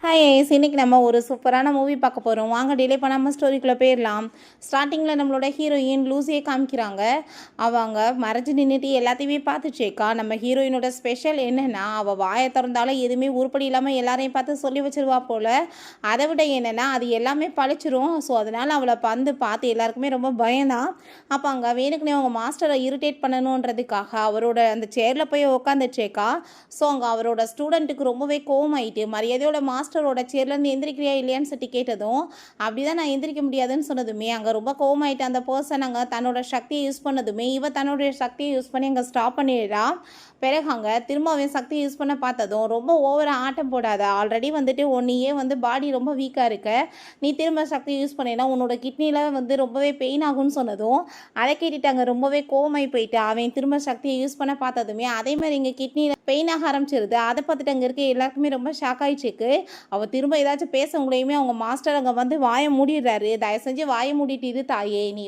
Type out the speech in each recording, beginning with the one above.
Hi ice, இன்னைக்கு நம்ம ஒரு சூப்பரான மூவி பார்க்க போகிறோம். வாங்க டிலே பண்ணாமல் ஸ்டோரிக்குள்ளே போயிடலாம். ஸ்டார்டிங்கில் நம்மளோட ஹீரோயின் லூசியை காமிக்கிறாங்க. அவங்க மறைஞ்சு நின்றுட்டு எல்லாத்தையுமே பார்த்துச்சேக்கா. நம்ம ஹீரோயினோட ஸ்பெஷல் என்னென்னா, அவள் வாயை திறந்தாலும் எதுவுமே உருப்படி இல்லாமல் எல்லாரையும் பார்த்து சொல்லி வச்சிருவா போல். அதை விட என்னென்னா அது எல்லாமே பழிச்சிரும். ஸோ அதனால் அவளை பார்த்து எல்லாருக்குமே ரொம்ப பயம்தான். அப்போ அங்கே வேணுக்குனே அவங்க மாஸ்டரை இரிட்டேட் பண்ணணுன்றதுக்காக அவரோட அந்த சேரில் போய் உட்காந்துச்சேக்கா. ஸோ அங்கே அவரோட ஸ்டூடெண்ட்டுக்கு ரொம்பவே கோவமாயிட்டு மரியாதையோட மாஸ்டரோட சேர்லேருந்து எந்திரிக்கிறியா இல்லையான்னு சொல்லி கேட்டதும், அப்படிதான் நான் எந்திரிக்க முடியாதுன்னு சொன்னதுமே அங்கே ரொம்ப கோவமாயிட்டு அந்த பர்சன் அங்கே தன்னோட சக்தியை யூஸ் பண்ணதுமே இவ தன்னுடைய சக்தியை யூஸ் பண்ணி அங்கே ஸ்டாப் பண்ணிடுறா. பிறகு அங்கே திரும்ப அவன் சக்தியை யூஸ் பண்ண பார்த்ததும், ரொம்ப ஓவராக ஆட்டம் போடாத, ஆல்ரெடி வந்துட்டு ஒன்றையே பாடி ரொம்ப வீக்காக இருக்க, நீ திரும்ப சக்தியை யூஸ் பண்ணினா உன்னோட கிட்னியில் ரொம்பவே பெயின் ஆகும்னு சொன்னதும் அதை கேட்டுட்டு அங்கே ரொம்பவே கோவமாய் போயிட்டு அவன் திரும்ப சக்தியை யூஸ் பண்ண பார்த்ததுமே அதே மாதிரி இங்கே கிட்னியில் பெயின் ஆக ஆரம்பிச்சிருது. அதை பார்த்துட்டு அங்கே இருக்க எல்லாருக்குமே ரொம்ப ஷாக் ஆயிடுச்சுக்கு. அவள் திரும்ப ஏதாச்சும் பேசவங்களையுமே அவங்க மாஸ்டர் அங்கே வாயை மூடிடுறாரு. தயவு செஞ்சு வாயை மூடிட்டு இது தாயே, நீ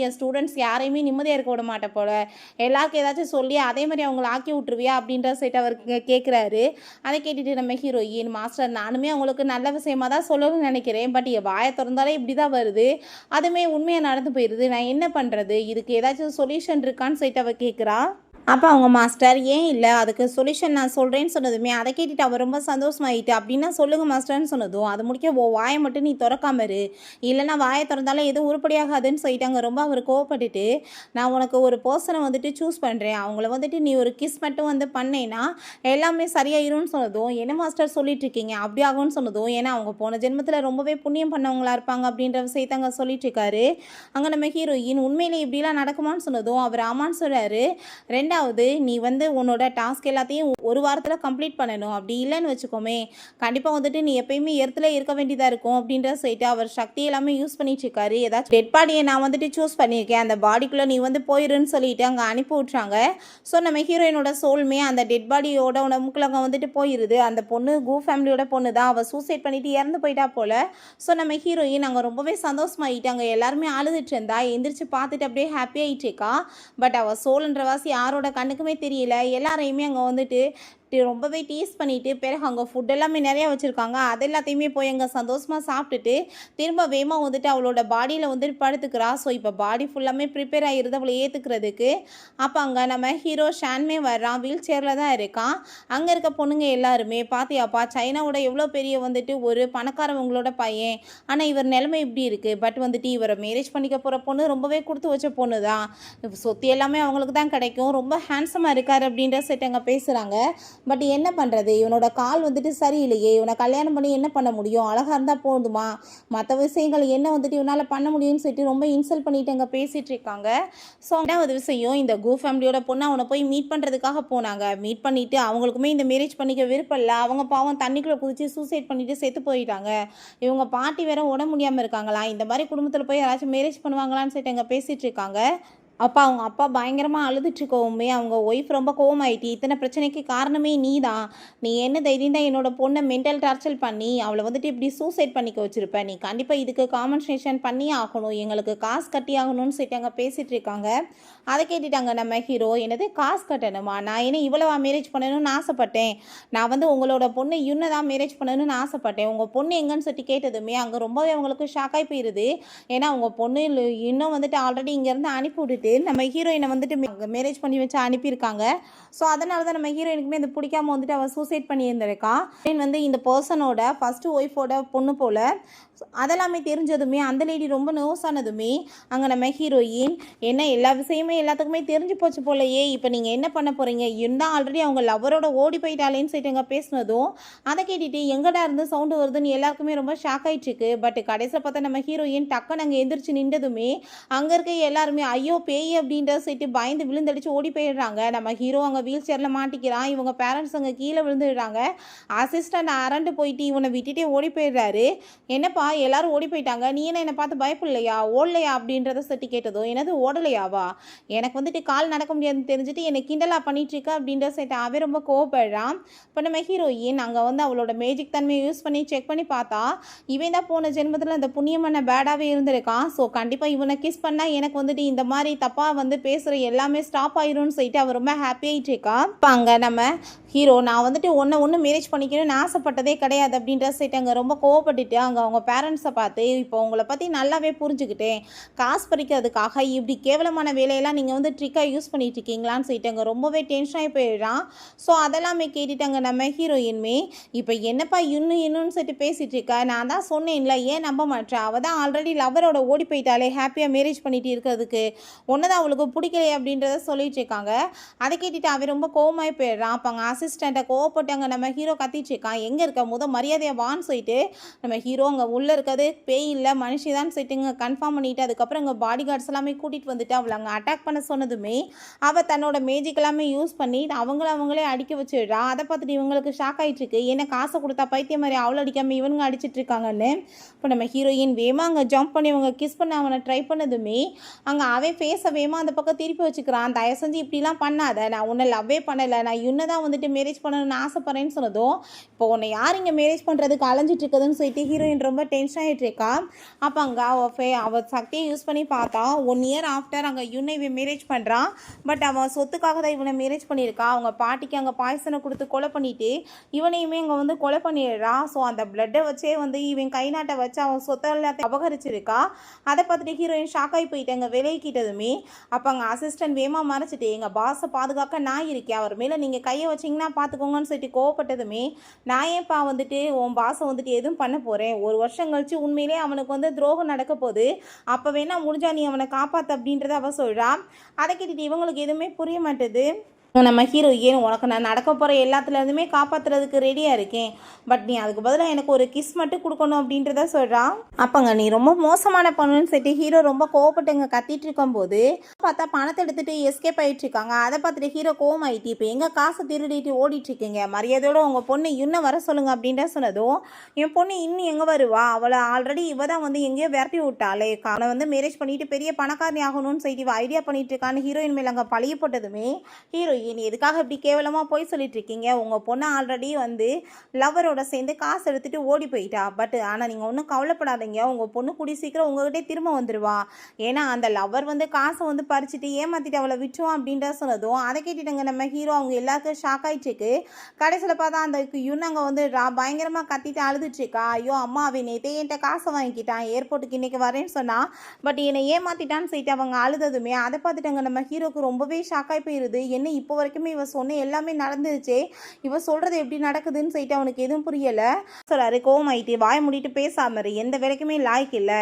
என் ஸ்டூடெண்ட்ஸ் யாரையுமே நிம்மதியாக இருக்க விட மாட்ட போல, எல்லாருக்கும் ஏதாச்சும் சொல்லி அதே மாதிரி அவங்கள ஆக்கி விட்டுருவியா அப்படின்ற சைட் அவர் கேட்குறாரு. அதை கேட்டுட்டு நம்ம ஹீரோயின் மாஸ்டர், நானுமே அவங்களுக்கு நல்ல விஷயமா தான் சொல்லணும்னு நினைக்கிறேன், பட் என் வாயை திறந்தாலே இப்படி தான் வருது, அதுவுமே உண்மையாக நடந்து போயிடுது, நான் என்ன பண்ணுறது, இதுக்கு ஏதாச்சும் சொல்யூஷன் இருக்கான்னு சைட் அவள் கேட்குறா. அப்போ அவங்க மாஸ்டர், ஏன் இல்லை, அதுக்கு சொல்யூஷன் நான் சொல்கிறேன்னு சொன்னதுமே அதை கேட்டுட்டு அவர் ரொம்ப சந்தோஷமாயிட்டு, அப்படின்னா சொல்லுங்கள் மாஸ்டர்னு சொன்னதும் அது முடிக்க வாயை மட்டும் நீ திறக்காம இரு, இல்லைனா வாயை திறந்தாலும் எதுவும் உருப்படியாகாதுன்னு சொல்லிட்டாங்க. ரொம்ப அவர் கோவப்பட்டுட்டு, நான் உனக்கு ஒரு பர்சனை சூஸ் பண்ணுறேன், அவங்கள நீ ஒரு கிஸ் மட்டும் பண்ணேன்னா எல்லாமே சரியாயிரும்னு சொன்னதும், என்ன மாஸ்டர் சொல்லிட்டு இருக்கீங்க, அப்படி ஆகும்னு சொன்னதும், ஏன்னா அவங்க போன ஜென்மத்தில் ரொம்பவே புண்ணியம் பண்ணவங்களா இருப்பாங்க அப்படின்ற விஷயத்தை அங்கே சொல்லிட்டு இருக்காரு. அங்கே நம்ம ஹீரோயின் உண்மையிலே இப்படிலாம் நடக்குமான்னு சொன்னதும் அவர் ஆமான்னு சொல்கிறாரு. நீ உன்னோட டாஸ்க் எல்லாத்தையும் ஒரு வாரத்தில் கம்ப்ளீட் பண்ணணும், அப்படி இல்லைன்னு வச்சுக்கோமே கண்டிப்பாக நீ எப்பயுமே இடத்துல இருக்க வேண்டியதாக இருக்கும் அப்படின்ற சொல்லிட்டு அவர் சக்தி எல்லாமே யூஸ் பண்ணிட்டு இருக்காரு. ஏதாச்சும் டெட் பாடியை நான் சூஸ் பண்ணியிருக்கேன், அந்த பாடிக்குள்ளே நீ போயிருன்னு சொல்லிட்டு அங்கே அனுப்பி விட்றாங்க. ஸோ நம்ம ஹீரோயினோட சோல்மே அந்த டெட் பாடியோட உடம்புக்குள்ள அங்கே போயிருது. அந்த பொண்ணு கூ ஃபேமிலியோட பொண்ணு தான், அவள் சூசைட் பண்ணிட்டு இறந்து போயிட்டா போல. ஸோ நம்ம ஹீரோயின் அங்கே ரொம்பவே சந்தோஷமாயிட்டாங்க. எல்லாருமே அழுதுட்டு இருந்தா, எந்திரிச்சு பார்த்துட்டு அப்படியே ஹாப்பி ஆகிட்டேக்கா. பட் அவள் சோல்ன்ற வாசி யாரோட கண்ணுக்குமே தெரியல. எல்லாரையுமே அங்கே ரொம்பவே டீஸ் பண்ணிவிட்டு பிறகு அங்கே ஃபுட் எல்லாமே நிறையா வச்சுருக்காங்க. அது எல்லாத்தையுமே போய் அங்கே சந்தோஷமாக சாப்பிட்டுட்டு திரும்ப வேகமாக அவளோட பாடியில் படுத்துக்கிறா. ஸோ இப்போ பாடி ஃபுல்லாமே ப்ரிப்பேர் ஆகிருது அவளை ஏற்றுக்கிறதுக்கு. அப்போ அங்கே நம்ம ஹீரோ ஷான்மே வர்றான், வீல் சேரில் தான் இருக்கான். அங்கே இருக்க பொண்ணுங்க எல்லாருமே, பார்த்தியாப்பா சைனாவோட எவ்வளோ பெரிய ஒரு பணக்காரவங்களோட பையன், ஆனால் இவர் நிலைமை இப்படி இருக்குது, பட் இவரை மேரேஜ் பண்ணிக்க போகிற பொண்ணு ரொம்பவே கொடுத்து வச்ச பொண்ணு தான், சொத்து எல்லாமே அவங்களுக்கு தான் கிடைக்கும், ரொம்ப ஹேண்ட்ஸமாக இருக்கார் அப்படின்ற செட் அங்கே பேசுகிறாங்க. பட் என்ன பண்ணுறது, இவனோட கால் சரியில்லையே, இவனை கல்யாணம் பண்ணி என்ன பண்ண முடியும், அழகாக இருந்தால் போதுமா, மற்ற விஷயங்கள் என்ன இவனால் பண்ண முடியும்னு சொல்லிட்டு ரொம்ப இன்சல்ட் பண்ணிட்டு அங்கே பேசிகிட்டு இருக்காங்க. ஸோ ரெண்டாவது விஷயம், இந்த கூ ஃபேமிலியோட பொண்ணு அவனை போய் மீட் பண்ணுறதுக்காக போனாங்க. மீட் பண்ணிவிட்டு அவங்களுக்குமே இந்த மேரேஜ் பண்ணிக்க விருப்பம் இல்லை. அவங்க பாவம் தண்ணிக்குள்ளே குதித்து சூசைட் பண்ணிவிட்டு செத்து போயிட்டாங்க. இவங்க பாட்டி வேற உடம்பு முடியாமல் இருக்காங்களா, இந்த மாதிரி குடும்பத்தில் போய் யாராச்சும் மேரேஜ் பண்ணுவாங்களான்னு சொல்லிட்டு அங்கே பேசிகிட்டு இருக்காங்க. அப்போ அவங்க அப்பா பயங்கரமாக அழுதுட்டுருக்கவுமே அவங்க ஒய்ஃப் ரொம்ப கோவமாயிட்டு, இத்தனை பிரச்சனைக்கு காரணமே நீ தான், நீ என்ன தைரியம் தான் என்னோட பொண்ணை மென்டல் டார்ச்சர் பண்ணி அவளை இப்படி சூசைட் பண்ணிக்க வச்சுருப்ப, நீ கண்டிப்பாக இதுக்கு காம்பன்சேஷன் பண்ணி ஆகணும், எங்களுக்கு காசு கட்டி ஆகணும்னு சொல்லிட்டு அங்கே பேசிகிட்டு இருக்காங்க. அதை கேட்டுட்டாங்க நம்ம ஹீரோ, என்னது காசு கட்டணுமா, நான் என்ன இவ்வளவா மேரேஜ் பண்ணணும்னு ஆசைப்பட்டேன், நான் உங்களோட பொண்ணை இன்னும் தான் மேரேஜ் பண்ணணும்னு ஆசைப்பட்டேன், உங்கள் பொண்ணு எங்கன்னு சொல்லி கேட்டதுமே அங்கே ரொம்பவே அவங்களுக்கு ஷாக்காகி போயிடுது. ஏன்னா அவங்க பொண்ணு இன்னும் ஆல்ரெடி இங்கேருந்து அனுப்பி விட்டுட்டு நம்ம ஹீரோயினை மேரேஜ் பண்ணி வச்சு அனுப்பியிருக்காங்க. ஸோ அதனால தான் நம்ம ஹீரோயினுக்குமே இது பிடிக்காம அவள் சூசைட் பண்ணியிருந்திருக்கா. இந்த பர்சனோட ஃபர்ஸ்ட் ஒய்ஃபோட பொண்ணு போல். அதெல்லாமே தெரிஞ்சதுமே அந்த லேடி ரொம்ப நர்வஸ் ஆனதுமே அங்கே நம்ம ஹீரோயின், என்ன எல்லா விஷயமே எல்லாத்துக்குமே தெரிஞ்சு போச்சு போலையே, இப்போ நீங்கள் என்ன பண்ண போகிறீங்க, இருந்தால் ஆல்ரெடி அவங்க லவரோட ஓடி போயிட்டாலேன்னு சொல்லிட்டு அங்கே பேசினதும் அதை கேட்டுட்டு எங்கடா இருந்து சவுண்டு வருதுன்னு எல்லாருக்குமே ரொம்ப ஷாக் ஆகிட்டுருக்கு. பட் கடைசியில் பார்த்தா நம்ம ஹீரோயின் டக்குன்னு அங்கே எந்திரிச்சு நின்றதுமே அங்கே இருக்க எல்லாருமே ஐயோ பேய் அப்படின்ற சொல்லிட்டு பயந்து விழுந்தடிச்சு ஓடி போயிடுறாங்க. நம்ம ஹீரோ அங்கே வீல் சேரில் மாட்டிக்கிறான். இவங்க பேரண்ட்ஸ் அங்கே கீழே விழுந்துடுறாங்க. அசிஸ்டன்ட் அரண்டு போயிட்டு இவனை விட்டுட்டே ஓடி போயிடுறாரு. என்னப்பா எல்லாரும் ஓடி போயிட்டாங்க, நீ என்ன என்னை பார்த்து பயப்படலையா, ஓடலையா அப்படின்றத சட்டி கேட்டதோ, என்னது ஓடலையாவா, எனக்கு கால் நடக்க முடியாதுன்னு தெரிஞ்சுட்டு என்னை கிண்டலா பண்ணிட்டு இருக்க அப்படின்ற சைட்டை அவன் ரொம்ப கோவப்படுறான். இப்போ நம்ம ஹீரோயின் அங்கே அவளோட மேஜிக் தன்மையை யூஸ் பண்ணி செக் பண்ணி பார்த்தா இவன் தான் போன ஜென்மத்தில் அந்த புண்ணியமான பேடாகவே இருந்திருக்கான். ஸோ கண்டிப்பாக இவனை கிஸ் பண்ணால் எனக்கு இந்த மாதிரி தப்பாக வந்து பேசுகிற எல்லாமே ஸ்டாப் ஆயிரும்னு சொல்லிட்டு அவள் ரொம்ப ஹாப்பி ஆகிட்டு இருக்கா. இப்போ அங்கே நம்ம ஹீரோ நான் வந்துட்டு ஒன்று மேரேஜ் பண்ணிக்கணும்னு ஆசைப்பட்டதே கிடையாது அப்படின்ற சொல்லிட்டு அங்கே ரொம்ப கோவப்பட்டுட்டு அங்கே அவங்க பேரண்ட்ஸை பார்த்து இப்போ உங்களை பற்றி நல்லாவே புரிஞ்சுக்கிட்டேன், காசு பறிக்கிறதுக்காக இப்படி கேவலமான வேலையெல்லாம் நீங்கள் வந்து ட்ரிக்காக யூஸ் பண்ணிட்டு இருக்கீங்களான்னு சொல்லிட்டு அங்கே ரொம்பவே டென்ஷனாகி போயிடுறான். ஸோ அதெல்லாமே கேட்டுட்டாங்க நம்ம ஹீரோயின்மே இப்போ என்னப்பா இன்னும்னு சொல்லிட்டு பேசிகிட்டு இருக்கா, நான் தான் சொன்னேன்ல ஏன் நம்ப மாட்டேன், அவள் தான் ஆல்ரெடி லவரோட ஓடி போயிட்டாலே ஹாப்பியாக மேரேஜ் பண்ணிட்டு இருக்கிறதுக்கு, ஒன்று தான் அவளுக்கு பிடிக்கலையே அப்படின்றத சொல்லிட்டு இருக்காங்க. அதை கேட்டுட்டு அவன் ரொம்ப கோவமாகி போயிடுறான். அப்போ அங்கே அசிஸ்டண்ட்டை கோவப்பட்டாங்க நம்ம ஹீரோ கத்திட்டு இருக்கான், எங்கே இருக்க மரியாதையை வான்னு சொல்லிட்டு நம்ம ஹீரோ அங்கே உள்ளே இருக்கிறது பேய் இல்லை மனுஷி தான் சொல்லிட்டு இங்கே கன்ஃபார்ம் பண்ணிவிட்டு அதுக்கப்புறம் இங்கே பாடி கார்ட்ஸ் எல்லாமே கூட்டிகிட்டு வந்துட்டு அவளை அங்கே அட்டாக் பண்ண சொன்னதுமே அவள் தன்னோட மேஜிக் எல்லாமே யூஸ் பண்ணி அவங்களே அடிக்க வச்சுடுறா. அதை பார்த்துட்டு இவங்களுக்கு ஷாக் ஆகிட்டுருக்கு, ஏன்னா காசை கொடுத்தா பைத்தியம் மாதிரி அவளை அடிக்காமல் இவனுங்க அடிச்சிட்டு இருக்காங்கன்னு. இப்போ நம்ம ஹீரோயின் வேமா அங்கே ஜம்ப் பண்ணி அவங்க கிஸ் பண்ண அவனை ட்ரை பண்ணதுமே அங்கே அவன் ஃபேஸை வேமா அந்த பக்கம் திருப்பி வச்சுக்கிறான். தயவு செஞ்சு இப்படிலாம் பண்ணாத, நான் உன்னை லவ்வே பண்ணலை, நான் இன்னும் தான் வந்துட்டு மேரேஜ் பண்ணணும்னு ஆசைப்பட்றேன்னு சொன்னதும் இப்போ உன்னை யார் இங்கே மேரேஜ் பண்ணுறதுக்கு அலைஞ்சிட்டு இருக்குதுன்னு சொல்லிட்டு ஹீரோயின் ரொம்ப டென்ஷன் ஆகிட்டு இருக்கா. அப்போ அங்கே அவள் சக்தியை யூஸ் பண்ணி பார்த்தா 1 இயர் ஆஃப்டர் அங்கே இவனை மேரேஜ் பண்ணுறான். பட் அவன் சொத்துக்காக தான் இவனை மேரேஜ் பண்ணியிருக்கா. அவங்க பாட்டிக்கு அங்கே பாய்சனை கொடுத்து கொலை பண்ணிவிட்டு இவனையுமே இங்கே வந்து கொலை பண்ணிடுறா. ஸோ அந்த பிளட்டை வச்சே வந்து இவன் கை நாட்டை வச்சு அவன் சொத்தை எல்லாத்தையும் அபகரிச்சிருக்கா. அதை பார்த்துட்டு ஹீரோயின் ஷாக் ஆகி போயிட்டு அங்கே விலைக்கிட்டதுமே அப்போ அங்கே அசிஸ்டன்ட் வேமா மறைச்சிட்டு எங்கள் பாஸை பாதுகாக்க நான் இருக்கேன், அவர் மேலே நீங்கள் கையை வச்சிங்கன்னா பார்த்துக்கோங்கன்னு சொல்லிட்டு கோவப்பட்டதுமே நான் ஏன்ப்பா வந்துட்டு உன் பாஸை வந்துட்டு எதுவும் பண்ண போகிறேன், 1 வருஷம் கழிச்சு உண்மையிலே அவனுக்கு வந்து துரோகம் நடக்க போகுது, அப்போ வேணா முடிஞ்சா நீ அவனை காப்பாற்று அப்படின்றத அவள் சொல்கிறா. அதை கேட்டுட்டு இவங்களுக்கு எதுவுமே புரிய மாட்டேது. நம்ம ஹீரோயின் உனக்கு நான் நடக்க போகிற எல்லாத்துலேருந்துமே காப்பாற்றுறதுக்கு ரெடியாக இருக்கேன், பட் நீ அதுக்கு பதிலாக எனக்கு ஒரு கிஸ் மட்டும் கொடுக்கணும் அப்படின்றத சொல்கிறான். அப்போங்க நீ ரொம்ப மோசமான பண்ணுன்னு சொல்லிட்டு ஹீரோ ரொம்ப கோவப்பட்டுங்க கத்திட்டு இருக்கும்போது பார்த்தா பணத்தை எடுத்துகிட்டு எஸ்கேப் ஆகிட்டு இருக்காங்க. அதை பார்த்துட்டு ஹீரோ கோவம் ஆகிட்டு இப்போ எங்கே காசை திருடிட்டு ஓடிட்டுருக்கீங்க, மரியாதையோடு உங்கள் பொண்ணு இன்னும் வர சொல்லுங்கள் அப்படின்ற சொன்னதும் என் பொண்ணு இன்னும் எங்கே வருவா, அவளை ஆல்ரெடி இவ தான் வந்து எங்கேயோ விரட்டி விட்டாளே, அவனை வந்து மேரேஜ் பண்ணிட்டு பெரிய பணக்காரனி ஆகணும்னு சொல்லிட்டு இவ ஐடியா பண்ணிட்டு இருக்கான்னு ஹீரோயின் மேலே அங்கே பழிய போட்டதுமே ஹீரோயின் நீ எதுக்காக இப்படி கேவலமாக போய் சொல்லிட்டு இருக்கீங்க, உங்கள் பொண்ணு ஆல்ரெடி வந்து லவரோட சேர்ந்து காசு எடுத்துகிட்டு ஓடி போயிட்டா, பட் ஆனால் நீங்கள் ஒன்றும் கவலைப்படாதீங்க, உங்கள் பொண்ணு கூடி சீக்கிரம் உங்கள்கிட்டே திரும்ப வந்துடுவா, ஏன்னா அந்த லவர் வந்து காசை வந்து பறிச்சுட்டு ஏமாற்றிட்டு அவளை விட்டுருவான் அப்படின்ற சொன்னதும் அதை கேட்டுட்டுங்க நம்ம ஹீரோ அவங்க எல்லாருக்கும் ஷாக் ஆகிட்டுருக்கு. கடைசியில் பார்த்தா அந்த யுன்னாங்க வந்து பயங்கரமாக கத்திட்டு அழுதுட்டுருக்கா, ஐயோ அம்மா அவன் நேற்றே என்கிட்ட காசை வாங்கிக்கிட்டான், ஏர்போர்ட்டுக்கு இன்றைக்கி வரேன்னு சொன்னால் பட் என்னை ஏமாற்றிட்டான்னு சொல்லிட்டு அவங்க அழுததுமே அதை பார்த்துட்டாங்க நம்ம ஹீரோக்கு ரொம்பவே ஷாக்காகி போயிடுது. என்ன இப்போ வரைக்குமே இவ சொன்ன எல்லாமே நடந்துருச்சே, இவ சொல்கிறது எப்படி நடக்குதுன்னு சொல்லிட்டு அவனுக்கு எதுவும் புரியலை. சொல்கிறாரு கோவமாயிட்டு வாய மூடிட்டு பேசாமரு, எந்த வேலைக்குமே லாய்க்கு இல்லை,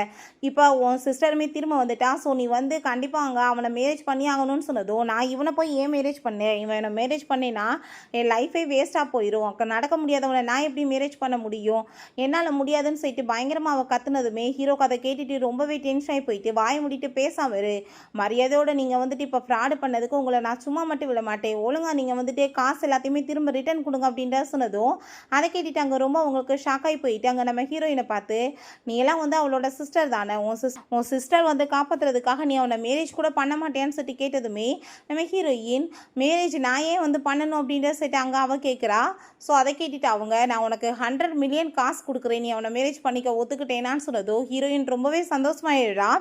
இப்போ உன் சிஸ்டருமே திரும்ப வந்துட்டான், ஸோ நீ வந்து கண்டிப்பாக அங்கே அவனை மேரேஜ் பண்ணி ஆகணும்னு சொன்னதும் நான் இவனை போய் ஏன் மேரேஜ் பண்ணேன், இவனை மேரேஜ் பண்ணேன்னா என் லைஃபே வேஸ்ட்டாக போயிடும், அங்கே நடக்க முடியாதவனை நான் எப்படி மேரேஜ் பண்ண முடியும், என்னால் முடியாதுன்னு சொல்லிட்டு பயங்கரமாக அவள் கத்துனதுமே ஹீரோக்கு அதை கேட்டுட்டு ரொம்பவே டென்ஷன் ஆகி போயிட்டு வாய மூடிட்டு பேசாமரு, மரியாதையோடு நீங்கள் வந்துட்டு இப்போ ஃப்ராடு பண்ணதுக்கு உங்களை நான் சும்மா மட்டும் விட மாட்டேன், ஒழுங்காக நீங்கள் வந்துட்டு காசு எல்லாத்தையுமே திரும்ப ரிட்டர்ன் கொடுங்க அப்படின்ற சொன்னதும் அதை கேட்டுட்டு அங்கே ரொம்ப அவங்களுக்கு ஷாக் ஆகி போயிட்டு அங்கே நம்ம ஹீரோயினை பார்த்து நீ எல்லாம் வந்து அவளோட சிஸ்டர் தானே, உன் சிஸ்டர் வந்து காப்பாற்றுறதுக்காக நீ அவனை மேரேஜ் கூட பண்ண மாட்டேன்னு சொல்லிட்டு கேட்டதுமே நம்ம ஹீரோயின் மேரேஜ் நான் ஏன் வந்து பண்ணணும் அப்படின்ற சொல்லிட்டு அங்கே அவள் கேட்குறா. ஸோ அதை கேட்டுட்டு அவங்க நான் உனக்கு 100 மில்லியன் காசு கொடுக்குறேன், நீ அவனை மேரேஜ் பண்ணிக்க ஒத்துக்கிட்டேனான்னு சொன்னதும் ஹீரோயின் ரொம்பவே சந்தோஷமாயிடுறா.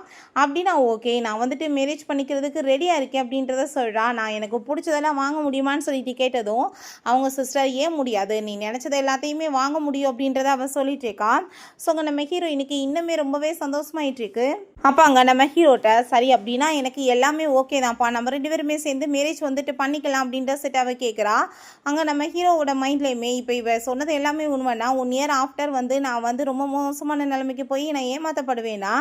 அப்படின்னா ஓகே நான் வந்துட்டு மேரேஜ் பண்ணிக்கிறதுக்கு ரெடியாக இருக்கேன் அப்படின்றத சொல்கிறா. நான் எனக்கு பிடிச்சதெல்லாம் வாங்க முடியுமான்னு சொல்லிட்டு கேட்டதும் அவங்க சிஸ்டர் ஏன் முடியாது, நீ நினச்சதை எல்லாத்தையுமே வாங்க முடியும் அப்படின்றத அவள் சொல்லிட்டு இருக்கா. ஸோ அங்கே நம்ம ஹீரோயினுக்கு இன்னுமே ரொம்பவே சந்தோஷமாயிட்டு இருக்கு. அப்போ அங்கே நம்ம ஹீரோட்ட சரி அப்படின்னா எனக்கு எல்லாமே ஓகே தான்ப்பா, நம்ம 2 பேருமே சேர்ந்து மேரேஜ் வந்துட்டு பண்ணிக்கலாம் அப்படின்ற செட் அவள் கேட்குறா. அங்கே நம்ம ஹீரோவோட மைண்ட்லேயுமே இப்போ இவ சொன்னது எல்லாமே உண்மைன்னா 1 இயர் ஆஃப்டர் வந்து நான் வந்து ரொம்ப மோசமான நிலைமைக்கு போய் நான் ஏமாற்றப்படுவேன்னா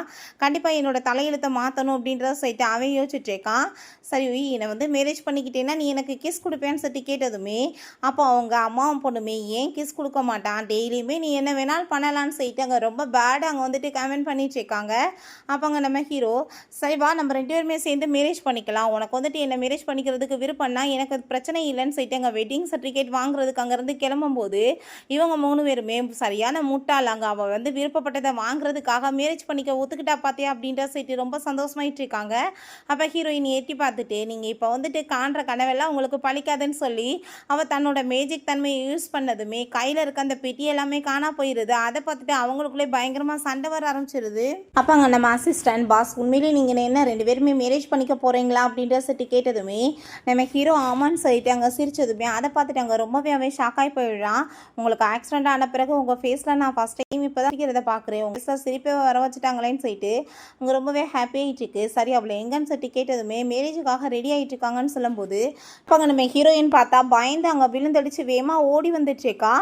கண்டிப்பாக என்னோட தலையெழுத்தை மாற்றணும் அப்படின்றத சொல்லிட்டு அவன் யோசிச்சுட்டு இருக்கான். சரி என்னை வந்து மேரேஜ் பண்ணிக்கிட்டேன்னா நீ எனக்கு கிஸ் கொடுப்பேன்னு சொல்லிட்டு கேட்டதுமே அப்போ அவங்க அம்மாவும் பொண்ணுமே ஏன் கிஸ் கொடுக்க மாட்டான், டெய்லியுமே நீ என்ன வேணாலும் பண்ணலான்னு சொல்லிட்டு அங்கே ரொம்ப பேட் அங்கே வந்துட்டு கமெண்ட் பண்ணிட்டு இருக்காங்க. அப்போ அங்கே நம்ம ஹீரோ சரி வா நம்ம 2 பேருமே சேர்ந்து மேரேஜ் பண்ணிக்கலாம், உனக்கு வந்துட்டு என்ன மேரேஜ் பண்ணிக்கிறதுக்கு விருப்பம்னா எனக்கு அது பிரச்சனை இல்லைன்னு சொல்லிட்டு அங்கே வெட்டிங் சர்டிஃபிகேட் வாங்குறதுக்கு அங்கேருந்து கிளம்பும்போது இவங்க 3 பேருமே சரியான முட்டாள், அங்கே அவள் வந்து விருப்பப்பட்டதை வாங்குறதுக்காக மேரேஜ் பண்ணிக்க ஒத்துக்கிட்டா பார்த்தியா அப்படின்ற சொல்லிட்டு ரொம்ப சந்தோஷமாயிட்டு இருக்காங்க. அப்போ ஹீரோயின் எட்டி பார்த்துட்டு நீங்கள் இப்போ வந்துட்டு காண்ற கனவெல்லாம் உங்களுக்கு பழிக்காதுன்னு சொல்லி அவள் தன்னோட மேஜிக் தன்மையை யூஸ் பண்ணதுமே கையில் இருக்க அந்த பெட்டி எல்லாமே காணா போயிடுது. அதை பார்த்துட்டு அவங்களுக்குள்ளே பயங்கரமாக சண்டை வர ஆரம்பிச்சிருது. அப்போ அங்கே நம்ம அசிஸ்டன்ட் பாஸ் உண்மையிலேயே நீங்கள் என்ன 2 பேருமே மேரேஜ் பண்ணிக்க போகிறீங்களா அப்படின்ற சட்டி கேட்டதுமே நம்ம ஹீரோ ஆமான்னு சொல்லிட்டு அங்கே சிரிச்சதுமே அதை பார்த்துட்டு அங்கே ரொம்பவே அவன் ஷாக்காகி போயிடுறான். உங்களுக்கு ஆக்சிடென்ட் ஆன பிறகு உங்கள் ஃபேஸில் நான் ஃபஸ்ட் டைம் இப்போ தான் இருக்கிறத பார்க்குறேன், உங்கள் ஃபேஸில் சிரிப்பை வர வச்சுட்டாங்களேன்னு சொல்லிட்டு அங்கே ரொம்பவே ஹாப்பி ஆகிட்டு இருக்கு. சரி அவளை எங்கன்னு சொல்லி கேட்டதுமே மேரேஜுக்காக ரெடி ஆகிட்டு இருக்காங்கன்னு சொல்லும்போது இப்போ அங்கே நம்ம ஹீரோயின் பார்த்தா பயந்து அங்கே விழுந்தடிச்சு வேகமாக ஓடி வந்துட்டுருக்கா.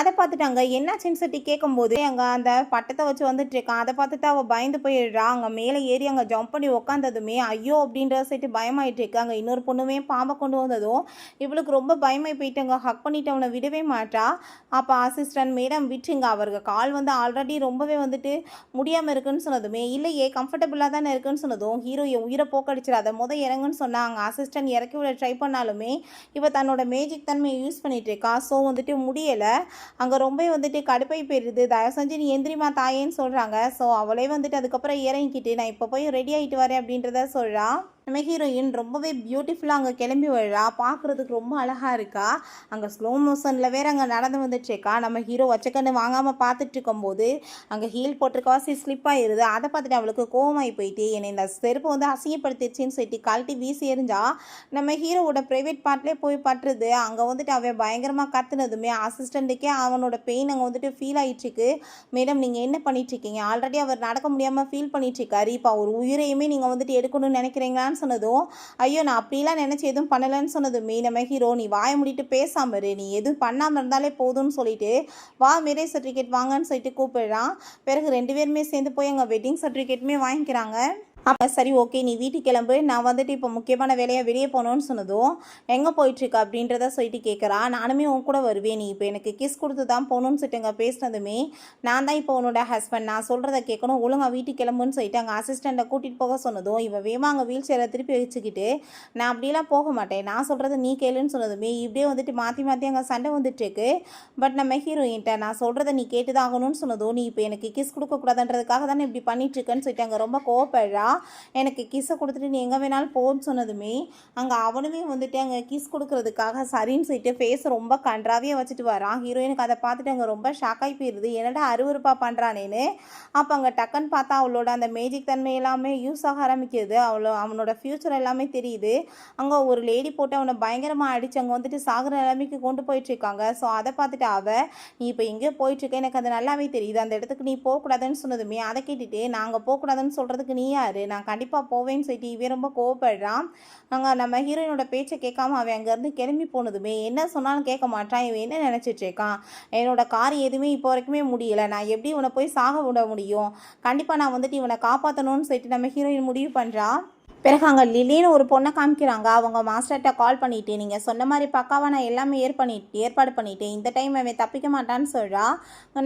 அதை பார்த்துட்டு அங்கே என்னாச்சுன்னு சொல்லி கேட்கும்போது அங்கே அந்த பட்டத்தை வச்சு வந்துட்டு இருக்கான். அதை பார்த்துட்டு அவள் பயந்து போயிடுறா. அங்கே மேலே ஏறி அங்கே ஜம்ப் பண்ணி உட்காந்ததுமே ஐயோ அப்படின்ற சைட்டு பயமாயிட்டு இருக்கு. அங்கே இன்னொரு பொண்ணுமே பாம்பை கொண்டு வந்ததும் இவளுக்கு ரொம்ப பயமாகி போயிட்டு அங்கே ஹக் பண்ணிட்டு அவனை விடவே மாட்டா. அப்போ அசிஸ்டன்ட் மேடம் விட்டுங்க, அவருக்கு கால் வந்து ஆல்ரெடி ரொம்பவே வந்துட்டு முடியாமல் இருக்குன்னு சொன்னதுமே இல்லையே கம்ஃபர்டபுளாக தானே இருக்குன்னு சொன்னதும் ஹீரோ என் உயிரை போக்கடிச்சிடாத இறங்குன்னு சொன்னாங்க. அசிஸ்டன்ட் இறக்கி விட ட்ரை பண்ணாலுமே இவ தன்னோட மேஜிக் தன்மையை யூஸ் பண்ணிட்டு இருக்கா. ஸோ வந்துட்டு முடியலை. அங்கே ரொம்ப வந்துட்டு கடுப்பாய் போயிடுது. தயவு செஞ்சு நீ எந்திரிமா தாயேன்னு சொல்கிறாங்க. ஸோ அவளே வந்துட்டு அதுக்கப்புறம் இறங்கிக்கிட்டு நான் இப்போ போய் ரெடி ஆகிட்டு வரேன் அப்படின்றத சொல்கிறா. நம்ம ஹீரோயின் ரொம்பவே பியூட்டிஃபுல்லாக அங்கே கிளம்பி விழா. பார்க்குறதுக்கு ரொம்ப அழகாக இருக்கா. அங்கே ஸ்லோ மோஷனில் வேறு அங்கே நடந்து வந்துட்டுருக்கா. நம்ம ஹீரோ வச்சக்கண்ணு வாங்காமல் பார்த்துட்டு இருக்கும்போது அங்கே ஹீல் போட்டிருக்கவாசி ஸ்லிப் ஆகிடுது. அதை பார்த்துட்டு அவளுக்கு கோவமாகி போயிட்டு என்னை இந்த செருப்பு வந்து அசிங்கப்படுத்திடுச்சின்னு சொல்லிட்டு கழட்டி வீசி எறிஞ்சா நம்ம ஹீரோவோட ப்ரைவேட் பார்ட்லேயே போய் பட்டுருது. அங்கே வந்துட்டு அவன் பயங்கரமாக கத்துனதுமே அசிஸ்டண்ட்டுக்கே அவனோட பெயின் அங்கே வந்துட்டு ஃபீல் ஆகிட்டுருக்கு. மேடம் நீங்கள் என்ன பண்ணிட்டுருக்கீங்க, ஆல்ரெடி அவர் நடக்க முடியாமல் ஃபீல் பண்ணிட்டுருக்காரு, இப்போ அவர் உயிரையுமே நீங்கள் வந்துட்டு எடுக்கணும்னு நினைக்கிறீங்களான்னு சொன்னதும் ஐயோ நான் அப்படிலாம் நினைச்சு எதுவும் பண்ணலன்னு சொன்னதுமே நம்ம ஹீரோ நீ வாய முடிட்டு பேசாம இரு, நீ எதுவும் பண்ணாமல் இருந்தாலே போதும்னு சொல்லிட்டு வா மேரேஜ் சர்டிஃபிகேட் வாங்கன்னு சொல்லிட்டு கூப்பிடுறான். பிறகு 2 பேருமே சேர்ந்து போய் எங்கள் வெட்டிங் சர்டிஃபிகேட்டுமே வாங்கிக்கிறாங்க. அப்போ சரி ஓகே நீ வீட்டுக்கு கிளம்பு, நான் வந்துட்டு இப்போ முக்கியமான வேலையாக வெளியே போகணுன்னு சொன்னதும் எங்கே போயிட்டுருக்கு அப்படின்றத சொல்லிட்டு கேட்குறா. நானுமே உன் கூட வருவேன், நீ இப்போ எனக்கு கிஸ் கொடுத்து தான் போகணுன்னு சொல்லிட்டு அங்கே பேசினதுமே நான் தான் இப்போ உன்னோட ஹஸ்பண்ட், நான் சொல்கிறத கேட்கணும், ஒழுங்காக வீட்டுக்கு கிளம்புன்னு சொல்லிட்டு அங்கே அசிஸ்டண்ட்டை கூட்டிகிட்டு போக சொன்னதும் இவன் வேமா அங்கே வீல் சேரை திருப்பி வச்சுக்கிட்டு நான் அப்படிலாம் போக மாட்டேன், நான் சொல்கிறத நீ கேளுன்னு சொன்னதுமே இப்படியே வந்துட்டு மாற்றி மாற்றி அங்கே சண்டை வந்துட்டுருக்கு. பட் நம்ம ஹீரோயின்ட்ட நான் சொல்கிறத நீ கேட்டு தான் ஆகணும்னு சொன்னதும் நீ இப்போ எனக்கு கிஸ் கொடுக்கக்கூடாதுன்றதுக்காக தானே இப்படி பண்ணிட்டுருக்கேன்னு சொல்லிட்டு அங்கே ரொம்ப கோவப்படுறா. எனக்கு கிஸ்ஸை கொடுத்துட்டு நீ எங்கே வேணாலும் போன்னு சொன்னதுமே அங்கே அவனுமே வந்துட்டு அங்கே கிஸ் கொடுக்கறதுக்காக சரின்னு சொல்லிட்டு ஃபேஸ் ரொம்ப கன்றாவியாக வச்சுட்டு வரான். ஹீரோயினுக்கு அதை பார்த்துட்டு அங்கே ரொம்ப ஷாக்காகி போயிடுது, என்னடா அருவருப்பாக பண்ணுறானேன்னு. அப்போ அங்கே டக்குன்னு பார்த்தா அவளோட அந்த மேஜிக் தன்மை எல்லாமே யூஸ் ஆக ஆரம்பிக்கிறது. அவனோட ஃப்யூச்சர் எல்லாமே தெரியுது. அங்கே ஒரு லேடி போட்டு அவனை பயங்கரமாக அடித்து அங்கே வந்துட்டு சாகிற நிலைமைக்கு கொண்டு போயிட்டுருக்காங்க. ஸோ அதை பார்த்துட்டு நீ இப்போ எங்கேயோ போயிட்டுருக்க, எனக்கு அது நல்லாவே தெரியுது, அந்த இடத்துக்கு நீ போகக்கூடாதுன்னு சொன்னதுமே அதை கேட்டுட்டு நாங்கள் போகக்கூடாதுன்னு சொல்கிறதுக்கு நீ யார், நான் கண்டிப்பாக போவேன்னு சொல்லிட்டு இவன் ரொம்ப கோவப்படுறான். நாங்கள் நம்ம ஹீரோயினோட பேச்சை கேட்காம அவன் அங்கேருந்து கிளம்பி போனதுமே என்ன சொன்னாலும் கேட்க மாட்டான். இவன் என்ன நினச்சிட்டு இருக்கான், என்னோட காரியம் எதுவுமே இப்போ வரைக்குமே முடியலை, நான் எப்படி இவனை போய் சாக விட முடியும், கண்டிப்பாக நான் வந்துட்டு இவனை காப்பாற்றணும்னு சொல்லிட்டு நம்ம ஹீரோயின் முடிவு பண்ணுறான். பிறகு அங்கே லில்லின்னு ஒரு பொண்ணை காமிக்கிறாங்க. அவங்க மாஸ்டர்கிட்ட கால் பண்ணிவிட்டு நீங்கள் சொன்ன மாதிரி பக்காவாக நான் எல்லாமே ஏற்பாடு பண்ணிட்டேன், இந்த டைம் அவன் தப்பிக்க மாட்டான்னு சொல்கிறா.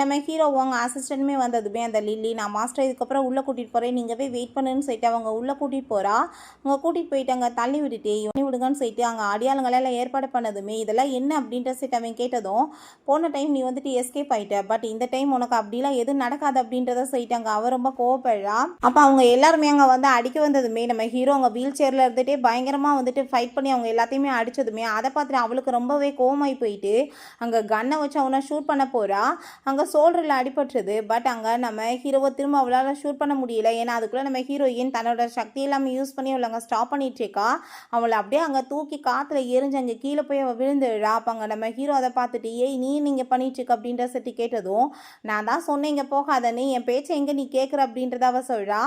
நம்ம ஹீரோ அவங்க அசிஸ்டன்ட்டுமே வந்ததுமே அந்த லில்லி நான் மாஸ்டர் இதுக்கப்புறம் உள்ளே கூட்டிகிட்டு போகிறேன், நீங்கள் போய் வெயிட் பண்ணுன்னு சொல்லிட்டு அவங்க உள்ளே கூட்டிகிட்டு போகிறா. அவங்க கூட்டிகிட்டு போயிட்டு அங்கே தள்ளி விட்டுட்டு இவனி விடுங்கன்னு சொல்லிட்டு அங்கே அடியாளங்களெல்லாம் ஏற்பாடு பண்ணதுமே இதெல்லாம் என்ன அப்படின்ற சொல்லிட்டு அவன் கேட்டதும் போன டைம் நீ வந்துட்டு எஸ்கேப் ஆகிட்ட, பட் இந்த டைம் உனக்கு அப்படிலாம் எதுவும் நடக்காது அப்படின்றத சொல்லிட்டு அங்கே அவ ரொம்ப கோவப்படுறா. அப்போ அவங்க எல்லாருமே அங்கே வந்து அடிக்க வந்ததுமே நம்ம ஹீரோ அவங்க வீல் சேரில் இருந்துகிட்டே பயங்கரமாக வந்துட்டு ஃபைட் பண்ணி அவங்க எல்லாத்தையுமே அடித்ததுமே அதை பார்த்துட்டு அவளுக்கு ரொம்பவே கோவமாகி போயிட்டு அங்கே கன்னை வச்சு அவனை ஷூட் பண்ண போகிறா. அங்கே ஷோல்டரில் அடிபட்டுருது. பட் அங்கே நம்ம ஹீரோவை திரும்ப அவளால் ஷூட் பண்ண முடியல. ஏன்னா அதுக்குள்ளே நம்ம ஹீரோயின் தன்னோட சக்தி எல்லாமே யூஸ் பண்ணி அவளை அங்கே ஸ்டாப் பண்ணிட்டுருக்கா. அவளை அப்படியே அங்கே தூக்கி காற்றுல எரிஞ்சு அங்கே கீழே போய் அவள் விழுந்துடுறா. அப்போ அங்கே நம்ம ஹீரோ அதை பார்த்துட்டு ஏய் நீ நீங்கள் பண்ணிட்டுருக்க அப்படின்ற சட்டி கேட்டதும் நான் தான் சொன்னேன் இங்கே போகாதன்னு, என் பேச்சை எங்கே நீ கேட்குற அப்படின்றத அவள் சொல்கிறா.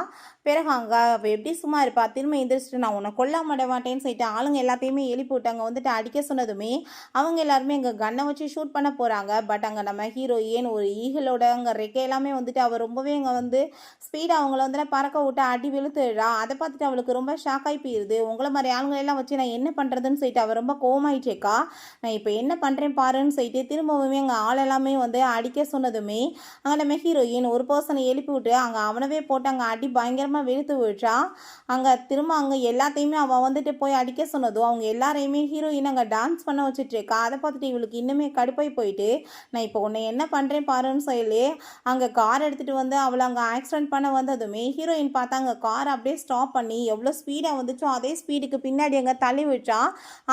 பிறகு அங்கே அவள் எப்படி சும்மா இருப்பா, திரும்ப எந்திரிச்சிட்டு நான் உன்னை கொல்ல மாட்டேன்னு சொல்லிட்டு ஆளுங்க எல்லாத்தையுமே எழுப்பி விட்டு அங்கே வந்துட்டு அடிக்க சொன்னதுமே அவங்க எல்லாருமே அங்கே கன்னை வச்சு ஷூட் பண்ண போகிறாங்க. பட் அங்கே நம்ம ஹீரோயின் ஒரு ஈகிளோட அங்கே ரெக்கை எல்லாமே வந்துட்டு அவள் ரொம்பவே அங்கே வந்து ஸ்பீடாக அவங்கள வந்து பறக்க விட்டு அடி வெளுத்துடுறா. அதை பார்த்துட்டு அவளுக்கு ரொம்ப ஷாக் ஆகி போயிடுது. உங்களை மாதிரி ஆளுங்களெல்லாம் வச்சு நான் என்ன பண்ணுறதுன்னு சொல்லிட்டு அவள் ரொம்ப கோவமாயிட்டேக்கா. நான் இப்போ என்ன பண்ணுறேன் பாருன்னு சொல்லிட்டு திரும்பவுமே அங்கே ஆள் எல்லாமே வந்து அடிக்க சொன்னதுமே அங்கே நம்ம ஹீரோயின் ஒரு பர்சனை எழுப்பி விட்டு அங்கே அவனவே போட்டு அங்கே அடி பயங்கரமாக வெளுத்து விட்டுறா. அங்கே திரும்ப அங்கே எல்லாத்தையுமே அவள் வந்துட்டு போய் அடிக்க சொன்னதும் அவங்க எல்லாரையுமே ஹீரோயின் அங்கே டான்ஸ் பண்ண வச்சுட்ருக்கா. அதை பார்த்துட்டு இவளுக்கு இன்னுமே கடுப்பாய் போயிட்டு, நான் இப்போ உன்னை என்ன பண்ணுறேன் பாருன்னு சொல்லி அங்கே கார் எடுத்துகிட்டு வந்து அவளை அங்கே ஆக்சிடென்ட் பண்ண வந்ததுமே ஹீரோயின் பார்த்தா அங்கே கார் அப்படியே ஸ்டாப் பண்ணி எவ்வளோ ஸ்பீடாக வந்துச்சோ அதே ஸ்பீடுக்கு பின்னாடி அங்கே தள்ளி விட்டா.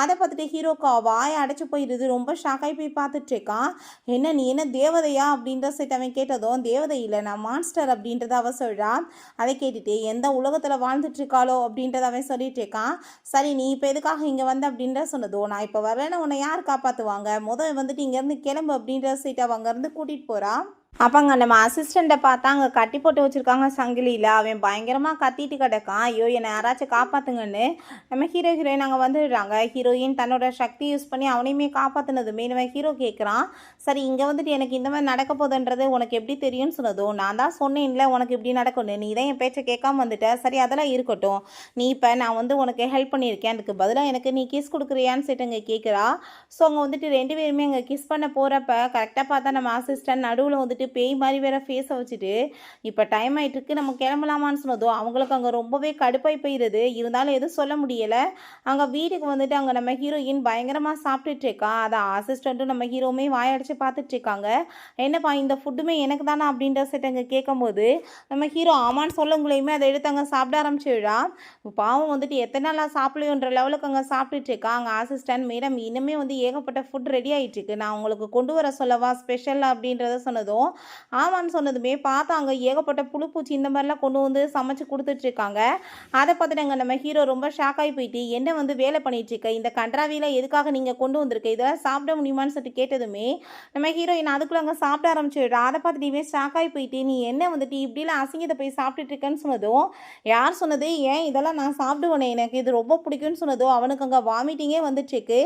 அதை பார்த்துட்டு ஹீரோக்கு வாயை அடைச்சி போயிடுது. ரொம்ப ஷாக்காகி போய் பார்த்துட்ருக்கான். என்ன நீ என்ன தேவதையா அப்படின்ற சைட் அவன் கேட்டதும், தேவதை இல்லை நான் மான்ஸ்டர் அப்படின்றத அவ சொல்கிறான். அதை கேட்டுட்டு எந்த உலகத்தில் வாழ்ந்துட்டு இருக்காளோ அப்படின்றத அவன் சொல்லிட்டு இருக்கான். சரி நீ இப்போ எதுக்காக இங்கே வந்த அப்படின்ற சொன்னதோ, நான் இப்போ வரேன்னு உன்னை யார் காப்பாற்றுவாங்க, முதல் வந்துட்டு இங்கேருந்து கிளம்பு அப்படின்ற சைட் அவ அங்கேருந்து கூட்டிகிட்டு போகிறான். அப்போங்க நம்ம அசிஸ்டண்ட்டை பார்த்தா அங்கே கட்டி போட்டு வச்சுருக்காங்க சங்கிலியில். அவன் பயங்கரமாக கத்திட்டு கிடக்கான். ஐயோ என்னை யாராச்சும் காப்பாற்றுங்கன்னு நம்ம ஹீரோயின் அங்கே வந்துடுறாங்க. ஹீரோயின் தன்னோட சக்தி யூஸ் பண்ணி அவனையுமே காப்பாற்றினதுமே நம்ம ஹீரோ கேட்குறான், சரி இங்கே வந்துட்டு எனக்கு இந்த மாதிரி நடக்க போகுதுன்றது உனக்கு எப்படி தெரியும்னு சொன்னதும், நான் தான் சொன்னேன்ல உனக்கு இப்படி நடக்கணும், நீ தான் என் பேச்சை கேட்காம வந்துட்ட, சரி அதெல்லாம் இருக்கட்டும், நீ இப்போ நான் வந்து உனக்கு ஹெல்ப் பண்ணியிருக்கேன், அதுக்கு பதிலாக எனக்கு நீ கிஸ் கொடுக்குறியான்னு சொல்லிட்டு அங்கே கேட்குறா. ஸோ அங்கே வந்துட்டு 2 பேருமே அங்கே கிஸ் பண்ண போகிறப்ப கரெக்டாக பார்த்தா நம்ம அசிஸ்டன்ட் நடுவில் வந்துட்டு பேய் மாதிரி வேற ஃபேஸை வச்சுட்டு, இப்போ டைம் ஆகிட்டு இருக்கு நம்ம கிளம்பலாமான்னு சொன்னதும் அவங்களுக்கு அங்கே ரொம்பவே கடுப்பாய் போயிடுது. இருந்தாலும் எதுவும் சொல்ல முடியலை. அங்கே வீட்டுக்கு வந்துட்டு அங்கே நம்ம ஹீரோயின் பயங்கரமாக சாப்பிட்டுட்டு இருக்கா. அதை அசிஸ்டண்ட்டும் நம்ம ஹீரோவுமே வாயடிச்சு பார்த்துட்டு இருக்காங்க. என்னப்பா இந்த ஃபுட்டுமே எனக்கு தானே அப்படின்ற செட் அங்கே கேட்கும்போது நம்ம ஹீரோ ஆமான்னு சொல்லவங்களையுமே அதை எடுத்து அங்கே சாப்பிட ஆரம்பிச்சிடுறா. பாவம் வந்துட்டு எத்தனை நாளாக சாப்பிடலையோன்ற லெவலுக்கு அங்கே சாப்பிட்டுட்டு இருக்கா. அங்கே அசிஸ்டன்ட் மேடம் இன்னுமே வந்து ஏகப்பட்ட ஃபுட் ரெடி ஆகிட்டு இருக்கு, நான் உங்களுக்கு கொண்டு வர சொல்லவா ஸ்பெஷல் அப்படின்றத சொன்னதும், ஆமான்னு சொன்னதுமே பார்த்தா அங்கே ஏகப்பட்ட புழுப்பூச்சி இந்த மாதிரிலாம் கொண்டு வந்து சமைச்சு கொடுத்துட்ருக்காங்க. அதை பார்த்துட்டு அங்கே நம்ம ஹீரோ ரொம்ப ஷாக்காகி போயிட்டு, என்ன வந்து வேலை பண்ணிகிட்ருக்க, இந்த கன்றாவியில் எதுக்காக நீங்கள் கொண்டு வந்திருக்க, இதெல்லாம் சாப்பிட முடியுமான்னு சொல்லிட்டு கேட்டதுமே நம்ம ஹீரோயின் அதுக்குள்ளே அங்கே சாப்பிட ஆரம்பிச்சிடுறா. அதை பார்த்துட்டு இவன் ஷாக்காகி போயிட்டு, நீ என்ன வந்துட்டு இப்படிலாம் அசிங்கத்தை போய் சாப்பிட்டுட்ருக்கேன்னு சொன்னதும், யார் சொன்னது, ஏன் இதெல்லாம் நான் சாப்பிடுவேனே, எனக்கு இது ரொம்ப பிடிக்கும்னு சொன்னதும் அவனுக்கு அங்கே வாமிட்டிங்கே வந்துட்டுருக்கு.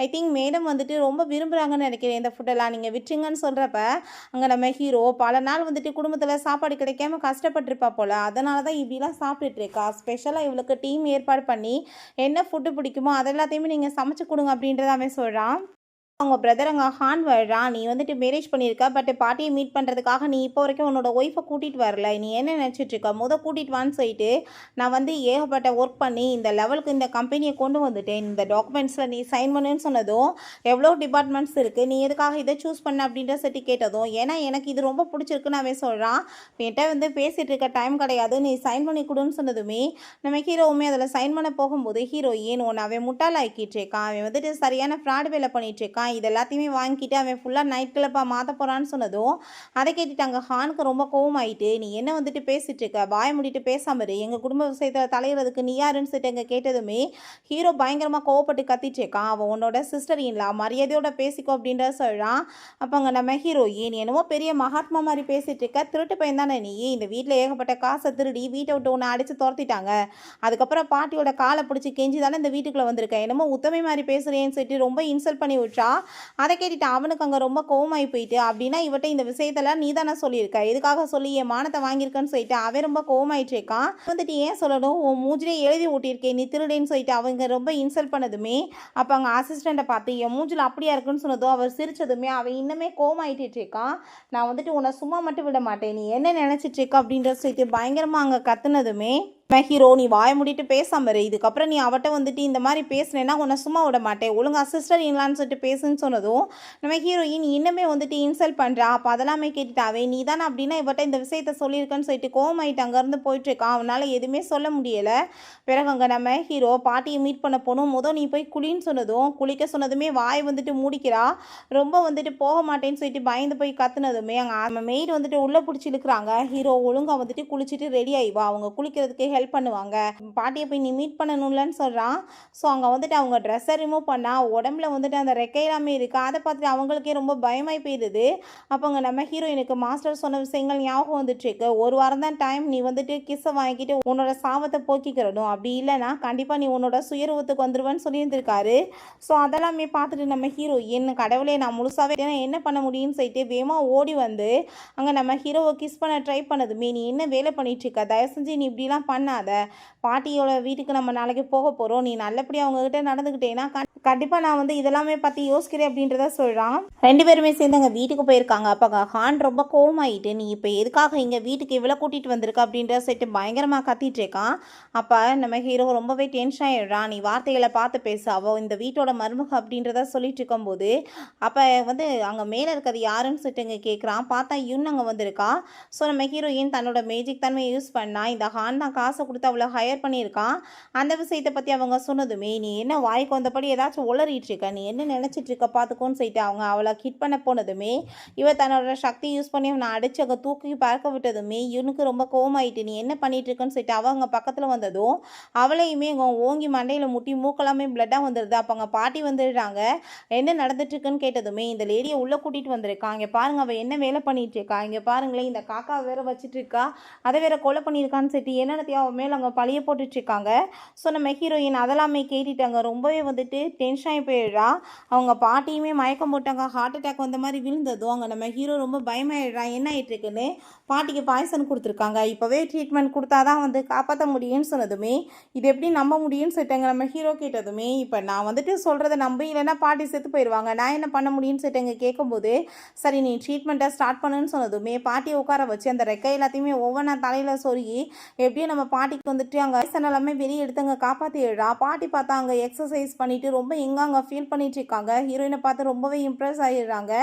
ஐ திங்க் மேடம் வந்துட்டு ரொம்ப விரும்புகிறாங்கன்னு நினைக்கிறேன் இந்த ஃபுட்டெல்லாம், நீங்கள் விட்டுருங்கன்னு சொல்கிறப்ப அங்கே நம்ம ஹீரோ பல நாள் வந்துட்டு குடும்பத்தில் சாப்பாடு கிடைக்காம கஷ்டப்பட்டுருப்பா போல், அதனால தான் இப்படிலாம் சாப்பிட்டுட்டு இருக்கா. ஸ்பெஷலாக இவளுக்கு டீம் ஏற்பாடு பண்ணி என்ன ஃபுட்டு பிடிக்குமோ அதெல்லாத்தையுமே நீங்கள் சமைச்சு கொடுங்க அப்படின்றத அவன் சொல்கிறான். அவங்க பிரதர் அங்கே ஹான் வர்றான், நீ வந்துட்டு மேரேஜ் பண்ணியிருக்க, பட் பாட்டியை மீட் பண்ணுறதுக்காக நீ இப்போ வரைக்கும் உன்னோட ஒய்ஃபை கூட்டிகிட்டு வரல, நீ என்ன நினச்சிட்ருக்க, கூட்டிகிட்டு வான்னு சொல்லிட்டு நான் வந்து ஏகப்பட்ட ஒர்க் பண்ணி இந்த லெவலுக்கு இந்த கம்பெனியை கொண்டு வந்துட்டேன், இந்த டாக்குமெண்ட்ஸில் நீ சைன் பண்ணுன்னு சொன்னதும், எவ்வளோ டிபார்ட்மெண்ட்ஸ் இருக்குது, நீ எதுக்காக இதை சூஸ் பண்ண அப்படின்ற சொல்லி கேட்டதும், ஏன்னா எனக்கு இது ரொம்ப பிடிச்சிருக்குன்னு அவன் சொல்கிறான். என்கிட்ட வந்து பேசிகிட்டு இருக்க டைம் கிடையாது, நீ சைன் பண்ணி கொடுன்னு சொன்னதுமே நம்ம ஹீரோவுமே அதில் சைன் பண்ண போகும்போது ஹீரோயின் ஒன்று அவன் முட்டாளாக்கிட்டு இருக்கான், அவன் வந்துட்டு சரியான ஃப்ராட் வேலை பண்ணிட்டு இருக்கான், இது எல்லாத்தையுமே வாங்கிட்டு அவன் ஃபுல்லாக நைட் கிளப்பாக மாற்ற போகிறான்னு சொன்னதும் அதை கேட்டுட்டு அங்கே ஹானுக்கு ரொம்ப கோவம் ஆகிட்டு, நீ என்ன வந்துட்டு பேசிகிட்டு இருக்க, வாய முடிட்டு பேசாம இரு, எங்கள் குடும்ப விஷயத்தில் தலையிறதுக்கு நீ யாருன்னு சொல்லிட்டு அங்கே கேட்டதுமே ஹீரோ பயங்கரமாக கோவப்பட்டு கத்திட்டு இருக்கான். அவன் உன்னோட சிஸ்டர் இன்லா, மரியாதையோட பேசிக்கோ அப்படின்ற சொல்கிறான். அப்போ அங்கே நம்ம ஹீரோயின் என்னமோ பெரிய மகாத்மா மாதிரி பேசிகிட்டு இருக்க, திருட்டு பையன் தானே நீ, இந்த வீட்டில் ஏகப்பட்ட காசை திருடி வீட்டை விட்டு ஒன்று அடித்து துரத்திட்டாங்க, அதுக்கப்புறம் பாட்டியோட காலை பிடிச்சி கெஞ்சி தானே இந்த வீட்டுக்குள்ளே வந்திருக்கேன், என்னமோ உத்தமை மாதிரி பேசுகிறேன்னு சொல்லிட்டு ரொம்ப இன்சல்ட் பண்ணி விட்டா. அதை கேட்டுட்டு அவனுக்கு அங்கே ரொம்ப கோவமாகி போயிட்டு, அப்படின்னா இவட்ட இந்த விஷயத்தெல்லாம் நீ தானே சொல்லியிருக்க, எதுக்காக சொல்லி என் மானத்தை வாங்கியிருக்கேன்னு சொல்லிட்டு அவன் ரொம்ப கோவமாயிட்டு இருக்கான். வந்துட்டு ஏன் சொல்லணும், உன் மூஞ்சிலே எழுதி ஓட்டியிருக்கேன் நீ திருடேன்னு சொல்லிட்டு அவங்க ரொம்ப இன்சல்ட் பண்ணதுமே அப்போ அங்கே அசிஸ்டண்ட்டை பார்த்து என் மூஞ்சில் அப்படியா இருக்குன்னு சொன்னதும் அவர் சிரிச்சதுமே அவன் இன்னுமே கோவமாயிட்டு இருக்கான். நான் வந்துட்டு உன்னை சும்மா மட்டும் விட மாட்டேன், நீ என்ன நினச்சிட்டு இருக்க அப்படின்ற சொல்லிட்டு பயங்கரமாக அங்கே கத்துனதுமே ஹீரோ நீ வாய முடிட்டு பேசாம இரு, இதுக்கப்புறம் நீ அவட்ட வந்துட்டு இந்த மாதிரி பேசுனேன்னா உன்னை சும்மா விட மாட்டேன், ஒழுங்கா சிஸ்டர் இன்லான்னு சொல்லிட்டு பேசுன்னு சொன்னதும் நம்ம ஹீரோயின் இன்னுமே வந்துட்டு இன்சல்ட் பண்ணுறா. அப்போ அதெல்லாமே கேட்டுட்டாவே நீ தானே அப்படின்னா இவட்ட இந்த விஷயத்த சொல்லியிருக்கேன்னு சொல்லிட்டு கோவமாயிட்டு அங்கேருந்து போயிட்டுருக்கான். அவனால் எதுவுமே சொல்ல முடியலை. பிறகு அங்கே நம்ம ஹீரோ பாட்டியை மீட் பண்ண போகணும், நீ போய் குளின்னு சொன்னதும் குளிக்க சொன்னதுமே வாய் வந்துட்டு மூடிக்கிறா. ரொம்ப வந்துட்டு போக மாட்டேன்னு சொல்லிட்டு பயந்து போய் கத்துனதுமே அங்கே மெய்டு வந்துட்டு உள்ளே பிடிச்சி இழுக்கிறாங்க. ஹீரோ ஒழுங்காக வந்துட்டு குளிச்சுட்டு ரெடி ஆயிவா, அவங்க குளிக்கிறதுக்கு ஹெல்ப் பண்ணுவாங்க, பாட்டியை போய் நீ மீட் பண்ணணும்லன்னு சொல்கிறான். ஸோ அங்கே வந்துட்டு அவங்க ட்ரெஸ்ஸை ரிமூவ் பண்ணால் உடம்புல வந்துட்டு அந்த ரெக்கையெல்லாமே இருக்குது. அதை பார்த்துட்டு அவங்களுக்கே ரொம்ப பயமாகி போயிடுது. அப்போ அங்கே நம்ம ஹீரோயினுக்கு மாஸ்டர் சொன்ன விஷயங்கள் ஞாபகம் வந்துட்டுருக்கு. ஒரு வாரம் தான் டைம், நீ வந்துட்டு கிஸ்ஸை வாங்கிட்டு உன்னோட சாபத்தை போக்கிக்கிறணும், அப்படி இல்லைனா கண்டிப்பாக நீ உன்னோட சுயரூபத்துக்கு வந்துடுவேன்னு சொல்லியிருந்திருக்காரு. ஸோ அதெல்லாமே பார்த்துட்டு நம்ம ஹீரோயின் கடவுளே நான் முழுசாகவே என்ன பண்ண முடியும்னு சொல்லிட்டு வேகமாக ஓடி வந்து அங்கே நம்ம ஹீரோவை கிஸ் பண்ண ட்ரை பண்ணதுமே நீ என்ன வேலை பண்ணிட்டு இருக்க, தயவு செஞ்சு நீ இப்படிலாம் பண்ண பண்ணாத, பாட்டியோட வீட்டுக்கு நம்ம நாளைக்கு போக போகிறோம், நீ நல்லபடியாக அவங்கக்கிட்ட நடந்துக்கிட்டேன்னா கண்டிப்பாக நான் வந்து இதெல்லாமே பற்றி யோசிக்கிறேன் அப்படின்றத சொல்கிறான். 2 பேருமே சேர்ந்து அங்கே வீட்டுக்கு போயிருக்காங்க. அப்போ ஹான் ரொம்ப கோவமாயிட்டு, நீ இப்போ எதுக்காக இங்கே வீட்டுக்கு இவ்வளோ கூட்டிகிட்டு வந்திருக்க அப்படின்ற சொல்லிட்டு பயங்கரமாக கத்திட்டு இருக்கான். அப்போ நம்ம ஹீரோ ரொம்பவே டென்ஷன் ஆகிடுறான். நீ வார்த்தைகளை பார்த்து பேசு, அவள் இந்த வீட்டோட மருமக அப்படின்றத சொல்லிட்டு இருக்கும்போது அப்போ வந்து அங்கே மேலே இருக்கிறது யாருன்னு சொல்லிட்டு இங்கே கேட்குறான். பார்த்தா யுன் அங்கே வந்திருக்கா. ஸோ நம்ம ஹீரோயின் தன்னோட மேஜிக் தன்மையை யூஸ் பண்ணா இந்த ஹான் தான் காசை கொடுத்து அவளை ஹையர் பண்ணியிருக்கான். அந்த விஷயத்தை பற்றி அவங்க சொன்னதுமே, நீ என்ன வாய்க்கு வந்தபடி ஏதாச்சும் உளறிட்டு இருக்க, நீ என்ன நினச்சிட்டு இருக்க பார்த்துக்கோன்னு சொல்லிட்டு அவங்க அவளை ஹிட் பண்ண போனதுமே, இவ தன்னோட சக்தி யூஸ் பண்ணி அவனை அடிச்சு அங்கே தூக்கி பறக்க விட்டதுமே இவனுக்கு ரொம்ப கோவமாயிட்டு, நீ என்ன பண்ணிட்டு இருக்கன்னு சொல்லிட்டு அவங்க பக்கத்தில் வந்ததும் அவளையுமே ஓங்கி மண்டையில் முட்டி மூக்கெல்லாமே பிளட்டாக வந்துடுது. அப்போ அவங்க பாட்டி வந்துடுறாங்க. என்ன நடந்துட்டு இருக்குன்னு கேட்டதுமே, இந்த லேடியை உள்ளே கூட்டிகிட்டு வந்திருக்கா, இங்கே பாருங்க அவள் என்ன வேலை பண்ணிட்டு இருக்கா, இங்கே பாருங்களேன் இந்த காக்கா வேற வச்சுட்டு இருக்கா, அதை வேற கொலை பண்ணியிருக்கான்னு சொல்லிட்டு என்னென்னத்தையும் அவன் மேலே அவங்க பழிய போட்டுட்டு இருக்காங்க. ஸோ நம்ம ஹீரோயின் அதெல்லாமே கேட்டுட்டாங்க. ரொம்பவே வந்துட்டு டென்ஷன் ஆகி போயிடுறா. அவங்க பாட்டியுமே மயக்கம் போட்டாங்க. ஹார்ட் அட்டாக் வந்த மாதிரி விழுந்ததும் அங்கே நம்ம ஹீரோ ரொம்ப பயமாயிடுறா. என்ன ஆகிட்டு இருக்குன்னு பாட்டிக்கு பாய்சன் கொடுத்துருக்காங்க. இப்போவே ட்ரீட்மெண்ட் கொடுத்தா தான் வந்து காப்பாற்ற முடியும்னு சொன்னதுமே, இது எப்படி நம்ப முடியும்னு சொல்லிட்டாங்க. நம்ம ஹீரோ கேட்டதுமே, இப்போ நான் வந்துட்டு சொல்கிறத நம்பி இல்லைன்னா பாட்டி செத்து போயிடுவாங்க, நான் என்ன பண்ண முடியும்னு சொல்லிட்டாங்க. கேட்கும்போது சரி நீ ட்ரீட்மெண்ட்டை ஸ்டார்ட் பண்ணுன்னு சொன்னதுமே பாட்டியை உட்கார வச்சு அந்த ரெக்கை எல்லாத்தையுமே ஒவ்வொன்றா தலையில் சொருகி எப்படியும் நம்ம பாட்டிக்கு வந்துட்டு அங்கே பாய்சன் எல்லாமே வெளியே எடுத்து அங்கே காப்பாற்றிடுறா. பாட்டி பார்த்தா அங்கே எக்ஸசைஸ் பண்ணிட்டு ரொம்ப எங்காங்க ஃபீல் பண்ணிட்டு இருக்காங்க. ஹீரோயினை பார்த்து ரொம்பவே இம்ப்ரெஸ் ஆகிடுறாங்க.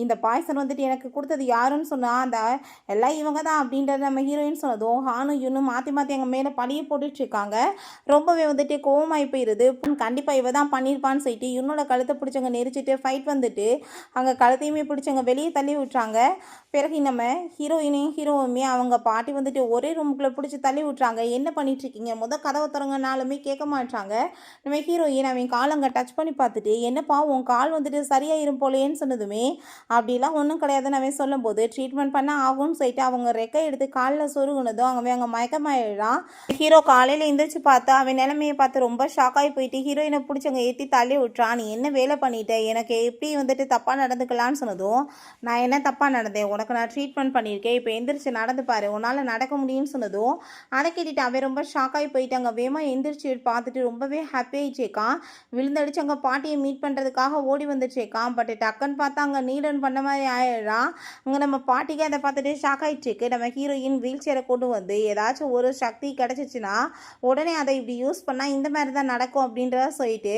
இந்த பாய்சன் வந்துட்டு எனக்கு கொடுத்தது யாருன்னு சொன்னால் அந்த எல்லாம் இவங்க தான் அப்படின்றத நம்ம ஹீரோயின் சொன்னதும் ஹானும் யுன்னும் மாற்றி மாற்றி எங்கள் மேலே பழிய போட்டுட்டு இருக்காங்க. ரொம்பவே வந்துட்டு கோவமாகி போயிடுது. கண்டிப்பாக இவ தான் பண்ணியிருப்பான்னு சொல்லிட்டு யுன்னோட கழுத்தை பிடிச்சவங்க நெரிச்சிட்டு ஃபைட் வந்துட்டு அங்கே கழுத்தையுமே பிடிச்சவங்க வெளியே தள்ளி விட்டுறாங்க. பிறகு நம்ம ஹீரோயினையும் ஹீரோவுமே அவங்க பாட்டி வந்துட்டு ஒரே ரூமுக்குள்ளே பிடிச்சி தள்ளி விட்டுறாங்க. என்ன பண்ணிட்டு இருக்கீங்க, கதவை திறங்கனாலுமே கேட்க மாட்டாங்க. நம்ம ஹீரோயின் அவன் காலங்க டச் பண்ணி பார்த்துட்டு, என்னப்பா உன் கால் வந்துட்டு சரியாயிரும் போலேன்னு சொன்னதுமே, அப்படிலாம் ஒன்றும் கிடையாதுன்னு அவன் சொல்லும்போது, ட்ரீட்மெண்ட் பண்ண ஆகும்னு சொல்லிட்டு அவங்க ரெக்கை எடுத்து காலில் சொருகுனதும் அங்கே மயக்கமாயிடுறான். ஹீரோ காலையில் எந்திரிச்சு பார்த்தா அவன் நிலைமையை பார்த்து ரொம்ப ஷாக்காகி போயிட்டு ஹீரோயினை பிடிச்சவங்க ஏற்றி தள்ளி விட்டுறான். நீ என்ன வேலை பண்ணிட்ட, எனக்கு எப்படி வந்துட்டு தப்பாக நடந்துக்கலான்னு சொன்னதும், நான் என்ன தப்பாக நடந்தேன், உனக்கு நான் ட்ரீட்மெண்ட் பண்ணியிருக்கேன், இப்போ எந்திரிச்சு நடந்து பாரு, உன்னால் நடக்க முடியும்னு சொன்னதும் அதை கேட்டுட்டு அவன் ரொம்ப ஷாக்காகி போயிட்டு அங்கே வேகமாக எந்திரிச்சு பார்த்துட்டு ரொம்பவே ஹாப்பியாகிச்சேக்கான். விழுந்தடிச்சு அங்கே பாட்டியை மீட் பண்ணுறதுக்காக ஓடி வந்துச்சேக்கான். பட் டக்குன்னு பார்த்தா அங்கே நீடன் பண்ண மாதிரி ஆயிடுறான். அங்கே நம்ம பாட்டிக்கு அதை பார்த்துட்டு ஷாக் ஆகிடுச்சிருக்கு. நம்ம ஹீரோயின் வீல் சேரை கொண்டு வந்து ஏதாச்சும் ஒரு சக்தி கிடச்சிச்சின்னா உடனே அதை இப்படி யூஸ் பண்ணால் இந்த மாதிரி தான் நடக்கும் அப்படின்றத சொல்லிட்டு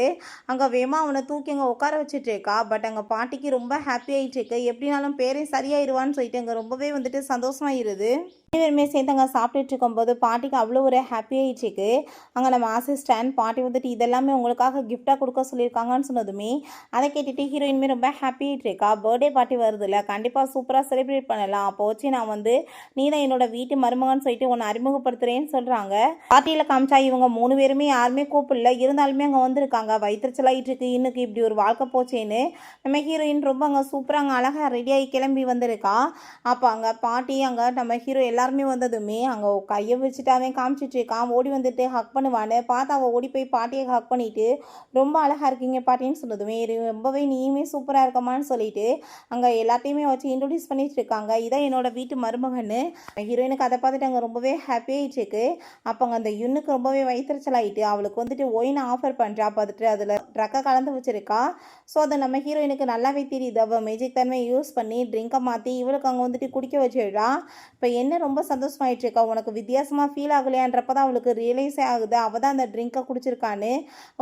அங்கே வேகமாக அவனை தூக்கி அங்கே உட்கார வச்சுட்ருக்கா. பட் அங்கே பாட்டிக்கு ரொம்ப ஹாப்பி ஆகிட்டுருக்கு. எப்படினாலும் பேரே சரியாயிருவான்னு சொல்லிட்டு அங்கே ரொம்பவே வந்துட்டு சந்தோஷமாயிருது. பேருமே சேர்ந்து அங்கே சாப்பிட்டுட்டு இருக்கும்போது பாட்டிக்கு அவ்வளோ ஒரு ஹாப்பி ஆகிடுச்சிக்கு. அங்கே நம்ம அசிஸ்டன்ட் பாட்டி வந்துட்டு இதெல்லாமே உங்களுக்காக கிஃப்டாக கொடுக்க சொல்லியிருக்காங்கன்னு சொன்னதுமே அதை கேட்டுட்டு ஹீரோயின்மே ரொம்ப ஹாப்பி ஆகிட்டு இருக்கா. பர்த்டே பார்ட்டி வருதுல்ல, கண்டிப்பாக சூப்பராக செலிப்ரேட் பண்ணலாம், அப்போ வச்சு நான் வந்து நீ தான் என்னோட வீட்டு மருமகன்னு சொல்லிட்டு உன்னை அறிமுகப்படுத்துகிறேன்னு சொல்கிறாங்க. பார்ட்டியில் காமிச்சா இவங்க 3 பேருமே யாருமே கூப்பிடல, இருந்தாலுமே அங்கே வந்திருக்காங்க. வயிற்றுச்சலாகிட்டு இருக்கு, இன்னுக்கு இப்படி ஒரு வாழ்க்கை போச்சேன்னு நம்ம ஹீரோயின் ரொம்ப அங்கே சூப்பராக அங்கே அழகாக ரெடியாகி கிளம்பி வந்திருக்கா. அப்போ அங்கே பாட்டி அங்கே நம்ம ஹீரோ எல்லாருமே வந்ததுமே அங்கே கையை வச்சுட்டு அவன் காமிச்சிட்டு இருக்கான். ஓடி வந்துட்டு ஹக் பண்ணுவான்னு பார்த்தா அவள் ஓடி போய் பாட்டியை ஹக் பண்ணிட்டு ரொம்ப அழகாக இருக்கீங்க பாட்டின்னு சொன்னதுமே ரொம்பவே நீயுமே சூப்பராக இருக்கமான்னு சொல்லிட்டு அங்கே எல்லாத்தையுமே வச்சு இன்ட்ரடியூஸ் பண்ணிட்டு இருக்காங்க. இதான் என்னோட வீட்டு மருமகன்னு. ஹீரோயினுக்கு அதை பார்த்துட்டு அங்கே ரொம்பவே ஹாப்பி ஆகிடுச்சிருக்கு. அப்போ அங்கே அந்த யுன்னுக்கு ரொம்பவே வயிற்றுச்சல் ஆகிட்டு அவளுக்கு வந்துட்டு ஒயினை ஆஃபர் பண்ணுறா. பார்த்துட்டு அதில் ட்ரக்கை கலந்து வச்சிருக்கா. ஸோ அதை நம்ம ஹீரோயினுக்கு நல்லாவே தெரியுது. அவள் மேஜிக் தன்மையை யூஸ் பண்ணி ட்ரிங்கை மாற்றி இவளுக்கு அங்கே வந்துட்டு குடிக்க வச்சிடுறா. இப்போ என்ன ரொம்ப சந்தோஷமாயிட்டு இருக்கா, உனக்கு வித்தியாசமாக ஃபீல் ஆகலையான்றப்ப தான் அவளுக்கு ரியலைஸே ஆகுது அவள் தான் அந்த ட்ரிங்கை குடிச்சிருக்கான்னு.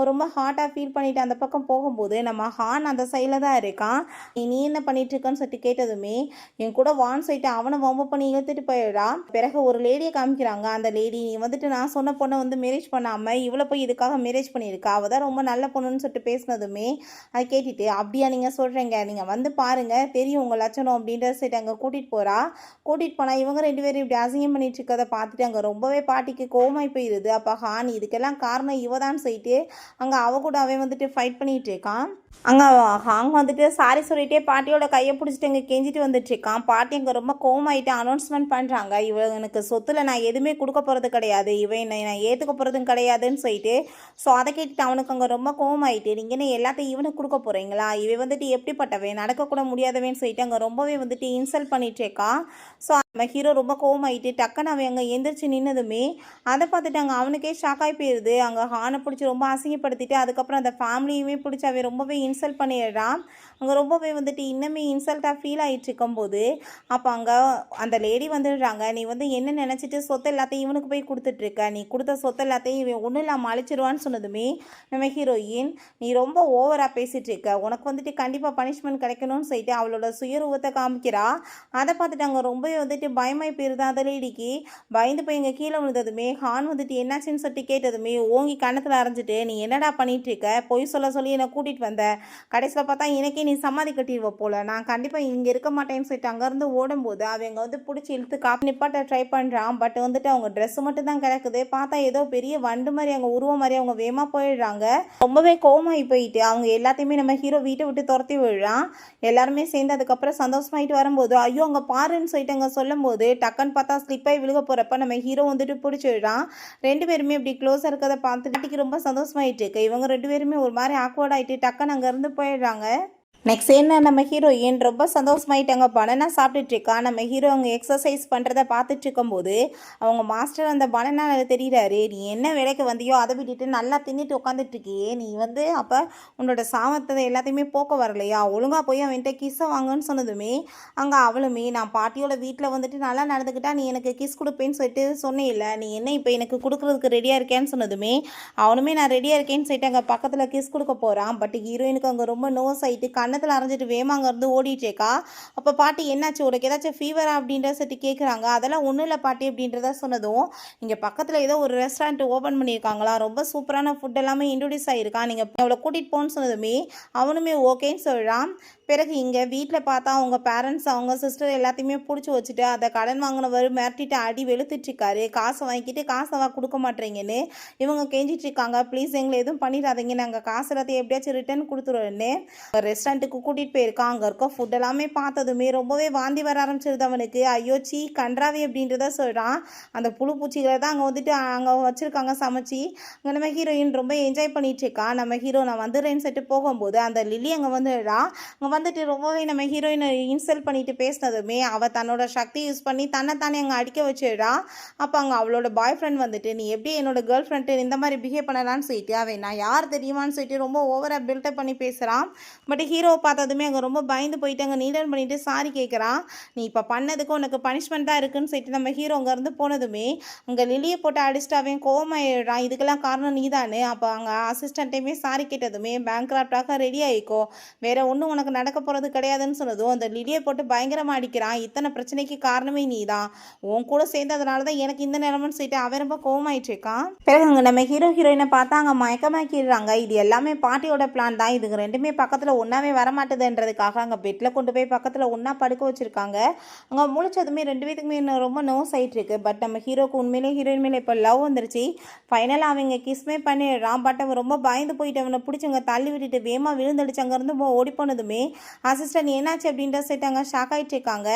ரொம்ப ஹார்ட்டாக ஃபீல் பண்ணிட்டு அந்த பக்கம் போகும்போது நம்ம ஹான் அந்த சைடில் தான் இருக்கான். நீ என்ன பண்ணிட்டு இருக்கன்னு சொல்லிட்டு கேட்டதுமே என் கூட வான் சொல்லிட்டு அவனை வம்பு பண்ணி இழுத்துட்டு போயிடுறா. பிறகு ஒரு லேடியை காமிக்கிறாங்க. அந்த லேடி நீ வந்துட்டு நான் சொன்ன பொண்ணை வந்து மேரேஜ் பண்ணாமல் இவ்வளோ போய் இதுக்காக மேரேஜ் பண்ணியிருக்கா, அவள் தான் ரொம்ப நல்ல பொண்ணுன்னு சொல்லிட்டு பேசினதுமே அதை கேட்டுட்டு அப்படியா நீங்கள் சொல்கிறீங்க, நீங்கள் வந்து பாருங்கள் தெரியும் உங்கள் லட்சணம் அப்படின்றத சொல்லிட்டு அங்கே கூட்டிகிட்டு போகிறா. கூட்டிகிட்டு போனால் இவங்க 2 பேரும் இப்படி அசிங்கம் பண்ணிட்டு இருக்கதை பார்த்துட்டு அங்கே ரொம்பவே பாட்டிக்கு கோவமாய் போயிடுது. அப்போ ஹான் இதுக்கெல்லாம் காரணம் இவ தான் சொல்லிட்டு அங்கே அவ கூட அவன் வந்துட்டு ஃபைட் பண்ணிட்டு இருக்கான். அங்கே ஹாங் வந்துட்டு சாரி சொல்லிட்டே பாட்டியோட கையை பிடிச்சிட்டு இங்கே கெஞ்சிட்டு வந்துட்டுருக்கான். பாட்டி அங்கே ரொம்ப கோவமாயிட்டு அனௌன்ஸ்மெண்ட் பண்ணுறாங்க, இவனுக்கு சொத்துல நான் எதுவுமே கொடுக்க போகிறது கிடையாது, இவன் நான் ஏற்றுக்க போகிறதும் கிடையாதுன்னு சொல்லிட்டு. ஸோ அதை கேட்டுட்டு அவனுக்கு அங்கே ரொம்ப கோவமாயிட்டு, நீங்கள் என்ன எல்லாத்தையும் இவனுக்கு கொடுக்க போகிறீங்களா, இவன் வந்துட்டு எப்படிப்பட்டவன், நடக்கக்கூட முடியாதவன்னு சொல்லிட்டு அங்கே ரொம்பவே வந்துட்டு இன்சல்ட் பண்ணிட்டுருக்கான். ஸோ நம்ம ஹீரோ ரொம்ப கோவமாயிட்டு டக்குன்னு அவன் அங்கே எந்திரிச்சு நின்னதுமே அதை பார்த்துட்டு அங்கே அவனுக்கே ஷாக் ஆகி போயிடுது. அங்கே ஹானை பிடிச்சி ரொம்ப அசிங்கப்படுத்திட்டு அதுக்கப்புறம் அந்த ஃபேமிலியுமே பிடிச்சி அவன் ரொம்பவே இன்சல்ட் பண்ணிடுறான். அங்கே ரொம்பவே வந்துட்டு இன்னுமே இன்சல்ட்டாக ஃபீல் ஆகிட்டு இருக்கும்போது அப்போ அங்கே அந்த லேடி வந்துடுறாங்க. நீ வந்து என்ன நினச்சிட்டு சொத்து எல்லாத்தையும் இவனுக்கு போய் கொடுத்துட்ருக்க, நீ கொடுத்த சொத்து எல்லாத்தையும் இவன் ஒன்றும் இல்லாமல் அழிச்சிருவான்னு சொன்னதுமே நம்ம ஹீரோயின், நீ ரொம்ப ஓவராக பேசிகிட்டு இருக்க, உனக்கு வந்துட்டு கண்டிப்பாக பனிஷ்மெண்ட் கிடைக்கணும்னு சொல்லிட்டு அவளோட சுயரூபத்தை காமிக்கிறா. அதை பார்த்துட்டு அங்கே ரொம்பவே வந்துட்டு பயமாய் போயிருந்தா அந்த லேடிக்கு. பயந்து போய் இங்கே கீழே விழுந்ததுமே ஹான் வந்துட்டு என்னாச்சுன்னு சொல்லிட்டு கேட்டதுமே ஓங்கி கண்ணத்தில் அரைஞ்சிட்டு, நீ என்னடா பண்ணிட்டு இருக்க, பொய் சொல்ல சொல்லி என்னை கூட்டிகிட்டு வந்த, கடைசியில் பார்த்தா எனக்கே நீ சமாதி கட்டிடுவ போல, நான் கண்டிப்பாக இங்கே இருக்க மாட்டேன்னு சொல்லிட்டு அங்கேருந்து ஓடும்போது அவங்க வந்து பிடிச்சி இழுத்து காப்பி நிப்பாட்ட ட்ரை பண்ணுறான். பட் வந்துட்டு அவங்க ட்ரெஸ்ஸு மட்டும் தான் கிடக்குது. பார்த்தா ஏதோ பெரிய வண்டு மாதிரி அவங்க உருவம் மாதிரி அவங்க வேகமாக போயிடுறாங்க. ரொம்பவே கோவமாகி போயிட்டு அவங்க எல்லாத்தையுமே நம்ம ஹீரோ வீட்டை விட்டு துரத்தி விடுறான். எல்லாருமே சேர்ந்து அதுக்கப்புறம் சந்தோஷமாயிட்டு வரும்போது ஐயோ அங்கே பாருன்னு சொல்லிட்டு அங்கே சொல்லும்போது டக்குன்னு பார்த்தா ஸ்லிப்பாகி விழுக போகிறப்ப நம்ம ஹீரோ வந்துட்டு பிடிச்சிடுறான். ரெண்டு பேருமே இப்படி க்ளோஸாக இருக்கிறத பார்த்துட்டு ரொம்ப சந்தோஷமாயிட்டு இருக்கு. இவங்க ரெண்டு பேருமே ஒரு மாதிரி ஆக்வர்ட் ஆகிட்டு டக்குன்னு அங்கேருந்து போயிடுறாங்க. நெக்ஸ்ட் என்ன, நம்ம ஹீரோயின் ரொம்ப சந்தோஷமாயிட்டாங்க, பனானா சாப்பிட்டுட்டு இருக்கா. நம்ம ஹீரோ அவங்க எக்ஸசைஸ் பண்ணுறதை பார்த்துட்டு இருக்கும்போது அவங்க மாஸ்டர் அந்த பனானா தெரியுறாரு. நீ என்ன வேலைக்கு வந்தியோ அதை விட்டுட்டு நல்லா தின்னுட்டு உட்காந்துட்டு இருக்கியே, நீ வந்து அப்போ உன்னோட சாமத்தை எல்லாத்தையுமே போக்க வரலையா, ஒழுங்காக போய் அவன்கிட்ட கிஸ்ஸை வாங்கன்னு சொன்னதுமே அங்கே அவளுமே, நான் பாட்டியோட வீட்டில் வந்துட்டு நல்லா நடந்துக்கிட்டா நீ எனக்கு கிஸ் கொடுப்பேன்னு சொல்லிட்டு சொன்னே இல்லை, நீ என்ன இப்போ எனக்கு கொடுக்குறதுக்கு ரெடியாக இருக்கேன்னு சொன்னதுமே அவனுமே நான் ரெடியாக இருக்கேன்னு சொல்லிட்டு அங்கே பக்கத்தில் கிஸ் கொடுக்க போகிறான். பட் ஹீரோயினுக்கு அங்கே ரொம்ப நோஸ் ஆகிட்டு கண்ணத்தில் அரைஞ்சிட்டு வேமாங்க இருந்து ஓடிட்டேக்கா. அப்போ பாட்டி என்னாச்சு, உனக்கு ஏதாச்சும் ஃபீவரா அப்படின்ற சொல்லிட்டு கேட்குறாங்க. அதெல்லாம் ஒன்றும் இல்லை பாட்டி அப்படின்றத சொன்னதும் இங்கே பக்கத்தில் ஏதோ ஒரு ரெஸ்டாரண்ட் ஓப்பன் பண்ணியிருக்காங்களா, ரொம்ப சூப்பரான ஃபுட் எல்லாமே இன்ட்ரடியூஸ் ஆகிருக்கான், நீங்கள் அவளை கூட்டிகிட்டு போன்னு சொன்னதுமே அவனுமே ஓகேன்னு சொல்கிறான். பிறகு இங்கே வீட்டில் பார்த்தா அவங்க பேரண்ட்ஸ் அவங்க சிஸ்டர் எல்லாத்தையுமே பிடிச்சி வச்சுட்டு அதை கடன் வாங்கினவர் மிரட்டிட்டு அடி வெளுத்துட்ருக்காரு. காசை வாங்கிட்டு காசை கொடுக்க மாட்டேங்கன்னு இவங்க கெஞ்சிட்ருக்காங்க. ப்ளீஸ் எங்களை எதுவும் பண்ணிடாதீங்க, நாங்கள் காசு எல்லாத்தையும் எப்படியாச்சும் ரிட்டர்ன் கொடுத்துருவோன்னு ரெஸ்டாரண்ட்டுக்கு கூட்டிகிட்டு போயிருக்கான். அங்கே இருக்க ஃபுட் எல்லாமே பார்த்ததுமே ரொம்பவே வாந்தி வர ஆரம்பிச்சிருது அவனுக்கு. ஐயோ சீ கன்றாவி அப்படின்றத சொல்கிறான். அந்த புழு பூச்சிகளை தான் அங்கே வந்துட்டு அங்கே வச்சுருக்காங்க சமைச்சி. அங்கே நம்ம ஹீரோயின் ரொம்ப என்ஜாய் பண்ணிட்டு இருக்கா. நம்ம ஹீரோ நான் வந்துடுறேன்னு சொல்லிட்டு போகும்போது அந்த லில்லி அங்கே வந்துடுறா. அங்கே வந்துட்டு ரொம்பவே நம்ம ஹீரோயினை இன்சல்ட் பண்ணிட்டு பேசினதுமே அவள் தன்னோட சக்தி யூஸ் பண்ணி தன்னைத்தானே அங்கே அடிக்க வச்சிடுறா. அப்போ அங்கே அவளோட பாய் ஃப்ரெண்ட் வந்துட்டு, நீ எப்படி என்னோட கேர்ள் ஃப்ரெண்டு இந்த மாதிரி பிஹேவ் பண்ணலான்னு சொல்லிட்டு அவன் நான் யார் தெரியுமான்னு சொல்லிட்டு ரொம்ப ஓவராக பில்டப் பண்ணி பேசுகிறான். பட் ஹீரோவை பார்த்ததுமே அங்கே ரொம்ப பயந்து போயிட்டு அங்கே நீடல் பண்ணிட்டு சாரி கேட்குறான். நீ இப்போ பண்ணதுக்கு உனக்கு பனிஷ்மெண்ட் தான் இருக்குன்னு சொல்லிட்டு நம்ம ஹீரோ அங்கேருந்து போனதுமே அங்கே லிலியை போட்டு அடிச்சுட்டு அவன் கோவமாயிடுறான். இதுக்கெல்லாம் காரணம் நீதானு. அப்போ அங்கே அசிஸ்டண்ட்டையுமே சாரி கேட்டதுமே பேங்க்ராப்டாக ரெடி ஆகிக்கோ, வேற ஒன்றும் உனக்கு நடக்க போகிறது கிடையாதுன்னு சொன்னதும் அந்த லிலியை போட்டு பயங்கரமாக அடிக்கிறான். இத்தனை பிரச்சனைக்கு காரணமே நீ தான், உன் கூட சேர்ந்ததுனால தான் எனக்கு இந்த நிலமன்னு சொல்லிட்டு அவன் ரொம்ப கோவமாயிட்டு இருக்கான். பிறகு அங்கே நம்ம ஹீரோயினை பார்த்தா அங்கே மயக்கமாக்கிடுறாங்க. இது எல்லாமே பாட்டியோட பிளான் தான். இதுங்க ரெண்டுமே பக்கத்தில் ஒன்றாவே வரமாட்டுதுன்றதுக்காக அங்கே பெட்டில் கொண்டு போய் பக்கத்தில் ஒன்றா படுக்க வச்சுருக்காங்க. அங்கே முழிச்சதுமே ரெண்டு பேத்துக்குமே இன்னும் ரொம்ப நோஸ் ஆகிட்டுருக்கு. பட் நம்ம ஹீரோக்கு உண்மையிலே ஹீரோயின் மேலே இப்போ லவ் வந்துருச்சு. ஃபைனலாக அவங்க கிஸ்மே பண்ணிடுறான். பட் அவன் ரொம்ப பயந்து போயிட்டு அவனை பிடிச்சவங்க தள்ளி விட்டுட்டு வேமா விழுந்தடிச்சு அங்கேருந்து ஓடி போனதுமே அசிஸ்டன்ட் என்னாச்சு அப்படின்ற சொல்லிட்டு அங்கே ஷாக் ஆகிட்டு இருக்காங்க.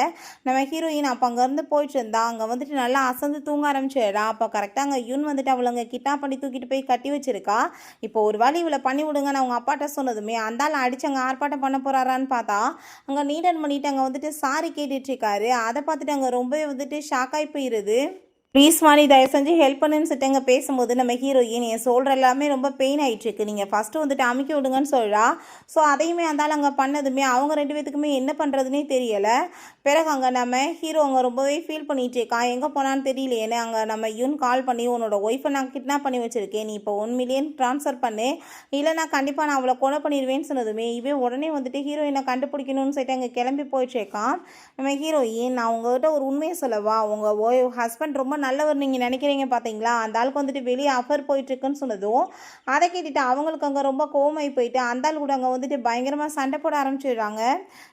நம்ம ஹீரோயின் அப்போ அங்கேருந்து போயிட்டு இருந்தா. அங்கே வந்துட்டு நல்லா அசந்து தூங்க ஆரம்பிச்சிடா. அப்போ கரெக்டாக அங்கே யூன் வந்துட்டு அவளை கிட்னாப் பண்ணி தூக்கிட்டு போய் கட்டி வச்சிருக்கா. இப்போ ஒரு வழி இவளை பண்ணி விடுங்கன்னு அவங்க அப்பாட்ட சொன்னதுமே அந்தால அடிச்சு அங்கே ஆர்ப்பாட்டம் பண்ண போறாரான்னு பார்த்தா அங்கே நீடன் பண்ணிட்டு அங்கே வந்துட்டு சாரி கேட்டுட்டு இருக்காரு. அதை பார்த்துட்டு அங்கே ரொம்பவே வந்துட்டு ஷாக் ஆகி போயிடுது. ப்ளீஸ் வாணி தயவு செஞ்சு ஹெல்ப் பண்ணுன்னு சொல்லிட்டு அங்கே பேசும்போது நம்ம ஹீரோயின் என் சொல்கிற எல்லாமே ரொம்ப பெயின் ஆகிட்டுருக்கு, நீங்கள் ஃபஸ்ட்டு வந்துட்டு அமுக்கி விடுங்கன்னு சொல்கிறா. ஸோ அதையுமே அந்தாலும் அங்கே பண்ணதுமே அவங்க ரெண்டு பேத்துக்குமே என்ன பண்ணுறதுனே தெரியலை. பிறகு அங்கே நம்ம ஹீரோ அங்கே ரொம்பவே ஃபீல் பண்ணிகிட்டு இருக்கான். எங்கே போனான்னு தெரியலையேன்னு அங்கே நம்ம யூன் கால் பண்ணி உன்னோட ஒய்ஃபை நான் கிட்னாப் பண்ணி வச்சுருக்கேன், நீ இப்போ 1 மில்லியன் ட்ரான்ஸ்ஃபர் பண்ணு, இல்லைனா கண்டிப்பாக நான் அவளை கொலை பண்ணிடுவேன்னு சொன்னதுமே இவன் உடனே வந்துட்டு ஹீரோயினை கண்டுபிடிக்கணும்னு சொல்லிட்டு அங்கே கிளம்பி போயிட்டுருக்கான். நம்ம ஹீரோயின் நான் உங்கள்கிட்ட ஒரு உண்மையை சொல்லவா, உங்கள் ஹஸ்பண்ட் ரொம்ப நல்லவர் நீங்கள் நினைக்கிறீங்க பார்த்தீங்களா, அந்த ஆளுக்கு வந்துட்டு வெளியே அஃபர் போயிட்டுருக்குன்னு சொன்னதும் அதை கேட்டுட்டு அவங்களுக்கு அங்கே ரொம்ப கோவமாகி போயிட்டு அந்த ஆள் கூட அங்கே வந்துட்டு பயங்கரமாக சண்டை போட ஆரம்பிச்சிடுறாங்க.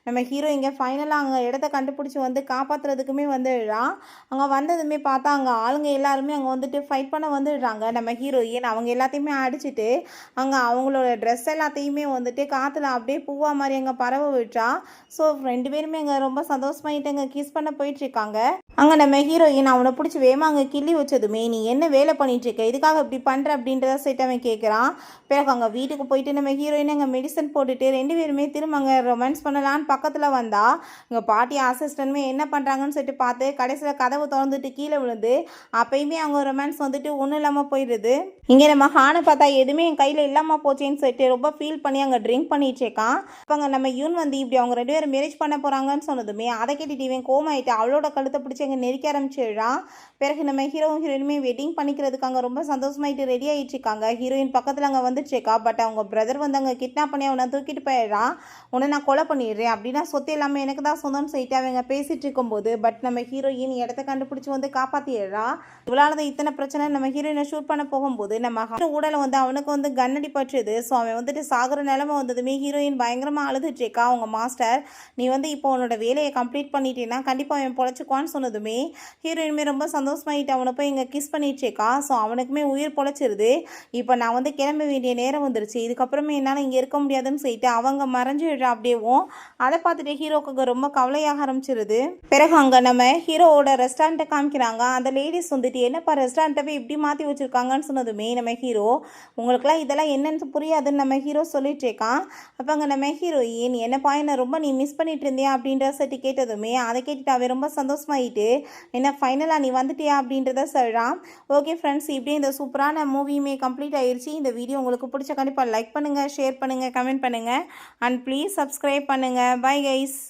நம்ம ஹீரோ இங்கே ஃபைனலாக அங்கே இடத்த கண்டுபிடிச்சி வந்து காப்பாற்றுறதுக்குமே வந்துடுறான். அங்கே வந்ததுமே பார்த்தா அங்கே ஆளுங்க எல்லாருமே அங்கே வந்துட்டு ஃபைட் பண்ண வந்துடுறாங்க. நம்ம ஹீரோயின் அவங்க எல்லாத்தையுமே அடிச்சுட்டு அங்கே அவங்களோட ட்ரெஸ் எல்லாத்தையுமே வந்துட்டு காற்றுல அப்படியே பூவா மாதிரி அங்கே பரவ விட்டா. ஸோ 2 பேருமே அங்கே ரொம்ப சந்தோஷமாயிட்டு அங்கே கிஸ் பண்ண போயிட்டுருக்காங்க. அங்கே நம்ம ஹீரோயின் அவனை பிடிச்சி வேமா அங்கே கிள்ளி வச்சதுமே, நீ என்ன வேலை பண்ணிகிட்ருக்க, இதுக்காக இப்படி பண்ணுற அப்படின்றத சொல்லிட்டு அவன் கேட்குறான். பிறகு அங்கே வீட்டுக்கு போயிட்டு நம்ம ஹீரோயின் அங்கே மெடிசன் போட்டுட்டு 2 பேருமே திரும்ப அங்கே ரொமான்ஸ் பண்ணலான்னு பக்கத்தில் வந்தா இங்கே பாட்டி அசிஸ்டன்ட்மே என்ன பண்ணுறாங்கன்னு சொல்லிட்டு பார்த்து கடைசியில் கதவு திறந்துட்டு கீழே விழுந்து அப்பயுமே அவங்க ரொமான்ஸ் வந்துட்டு ஒன்றும் இல்லாமல் போயிடுது. இங்கே நம்ம ஹானை பார்த்தா எதுவுமே என் கையில் இல்லாமல் போச்சேன்னு சொல்லிட்டு ரொம்ப ஃபீல் பண்ணி அங்கே ட்ரிங்க் பண்ணிட்டு இருக்கான். அப்போ அங்கே நம்ம யூன் வந்து இப்படி அவங்க 2 பேரும் மேரேஜ் பண்ண போகிறாங்கன்னு சொன்னதுமே அதை கேட்டுட்டு இவன் கோமாயிட்டு அவளோட கழுத்தை பிடிச்சி அங்கே நெருக்க ஆரம்பிச்சிடுறான். பிறகு நம்ம ஹீரோயினுமே வெட்டிங் பண்ணிக்கிறதுக்கு அங்கே ரொம்ப சந்தோஷமாயிட்டு ரெடி ஆகிட்டு இருக்காங்க. ஹீரோயின் பக்கத்தில் அங்கே வந்துட்டு இருக்கா. பட் அவங்க பிரதர் வந்து அங்கே கிட்னாப் பண்ணி அவனை தூக்கிட்டு போயிடுறான். உன்னை நான் கொலை பண்ணிடுறேன் அப்படின்னா சொத்து எல்லாமே எனக்கு தான் சொந்தம்னு சொல்லிட்டு அவங்க பேசிட்டு இருக்கும்போது பட் நம்ம ஹீரோயின் இடத்த கண்டுபிடிச்சி வந்து காப்பாற்றிடுறா. இவளால் தான் இத்தனை பிரச்சனை. நம்ம ஹீரோயினை ஷூட் பண்ண போகும்போது நம்ம உடலை வந்து அவனுக்கு வந்து கண்ணடி பற்றுது. ஸோ அவன் வந்துட்டு சாகுற நிலைமை வந்ததுமே ஹீரோயின் பயங்கரமாக அழுதுட்டு இருக்கா. அவங்க மாஸ்டர் நீ வந்து இப்போ உன்னோட வேலையை கம்ப்ளீட் பண்ணிட்டேன்னா கண்டிப்பாக அவன் பொழைச்சிக்குவான்னு சொன்னதுமே ஹீரோயினுமே ரொம்ப சந்தோஷமாயிட்டு அவனை போய் இங்கே கிஸ் பண்ணிட்டு இருக்கா. ஸோ அவனுக்குமே உயிர் பொழைச்சிருது. இப்போ நான் வந்து கிளம்ப வேண்டிய நேரம் வந்துருச்சு, இதுக்கப்புறமே என்னால் இங்கே இருக்க முடியாதுன்னு சொல்லிட்டு அவங்க மறைஞ்சிடுறா. அப்படியேவும் அதை பார்த்துட்டு ஹீரோக்கு ரொம்ப கவலையாக ஆரம்பிச்சிருது. பிறகு அங்கே நம்ம ஹீரோவோட ரெஸ்டாரண்ட்டை காமிக்கிறாங்க. அந்த லேடிஸ் வந்துட்டு என்னப்பா ரெஸ்டாரண்ட்டை போய் இப்படி மாற்றி வச்சுருக்காங்கன்னு சொன்னதுமே நம்ம ஹீரோ உங்களுக்குலாம் இதெல்லாம் என்னன்னு புரியாதுன்னு நம்ம ஹீரோ சொல்லிட்டு இருக்கான். அப்போ அங்கே நம்ம ஹீரோயின் என்னப்பா என்ன ரொம்ப நீ மிஸ் பண்ணிட்டு இருந்தியா அப்படின்ற சட்டி கேட்டதுமே அதை கேட்டுட்டு அவன் ரொம்ப சந்தோஷமாயிட்டு என்ன ஃபைனலாக நீ வந்துட்டியா அப்படின்றத சொல்கிறான். ஓகே ஃப்ரெண்ட்ஸ், இப்படியே இந்த சூப்பரான மூவியுமே கம்ப்ளீட் ஆயிடுச்சு. இந்த வீடியோ உங்களுக்கு பிடிச்ச கண்டிப்பாக லைக் பண்ணுங்கள், ஷேர் பண்ணுங்கள், கமெண்ட் பண்ணுங்கள் அண்ட் ப்ளீஸ் சப்ஸ்கிரைப் பண்ணுங்கள். Bye guys.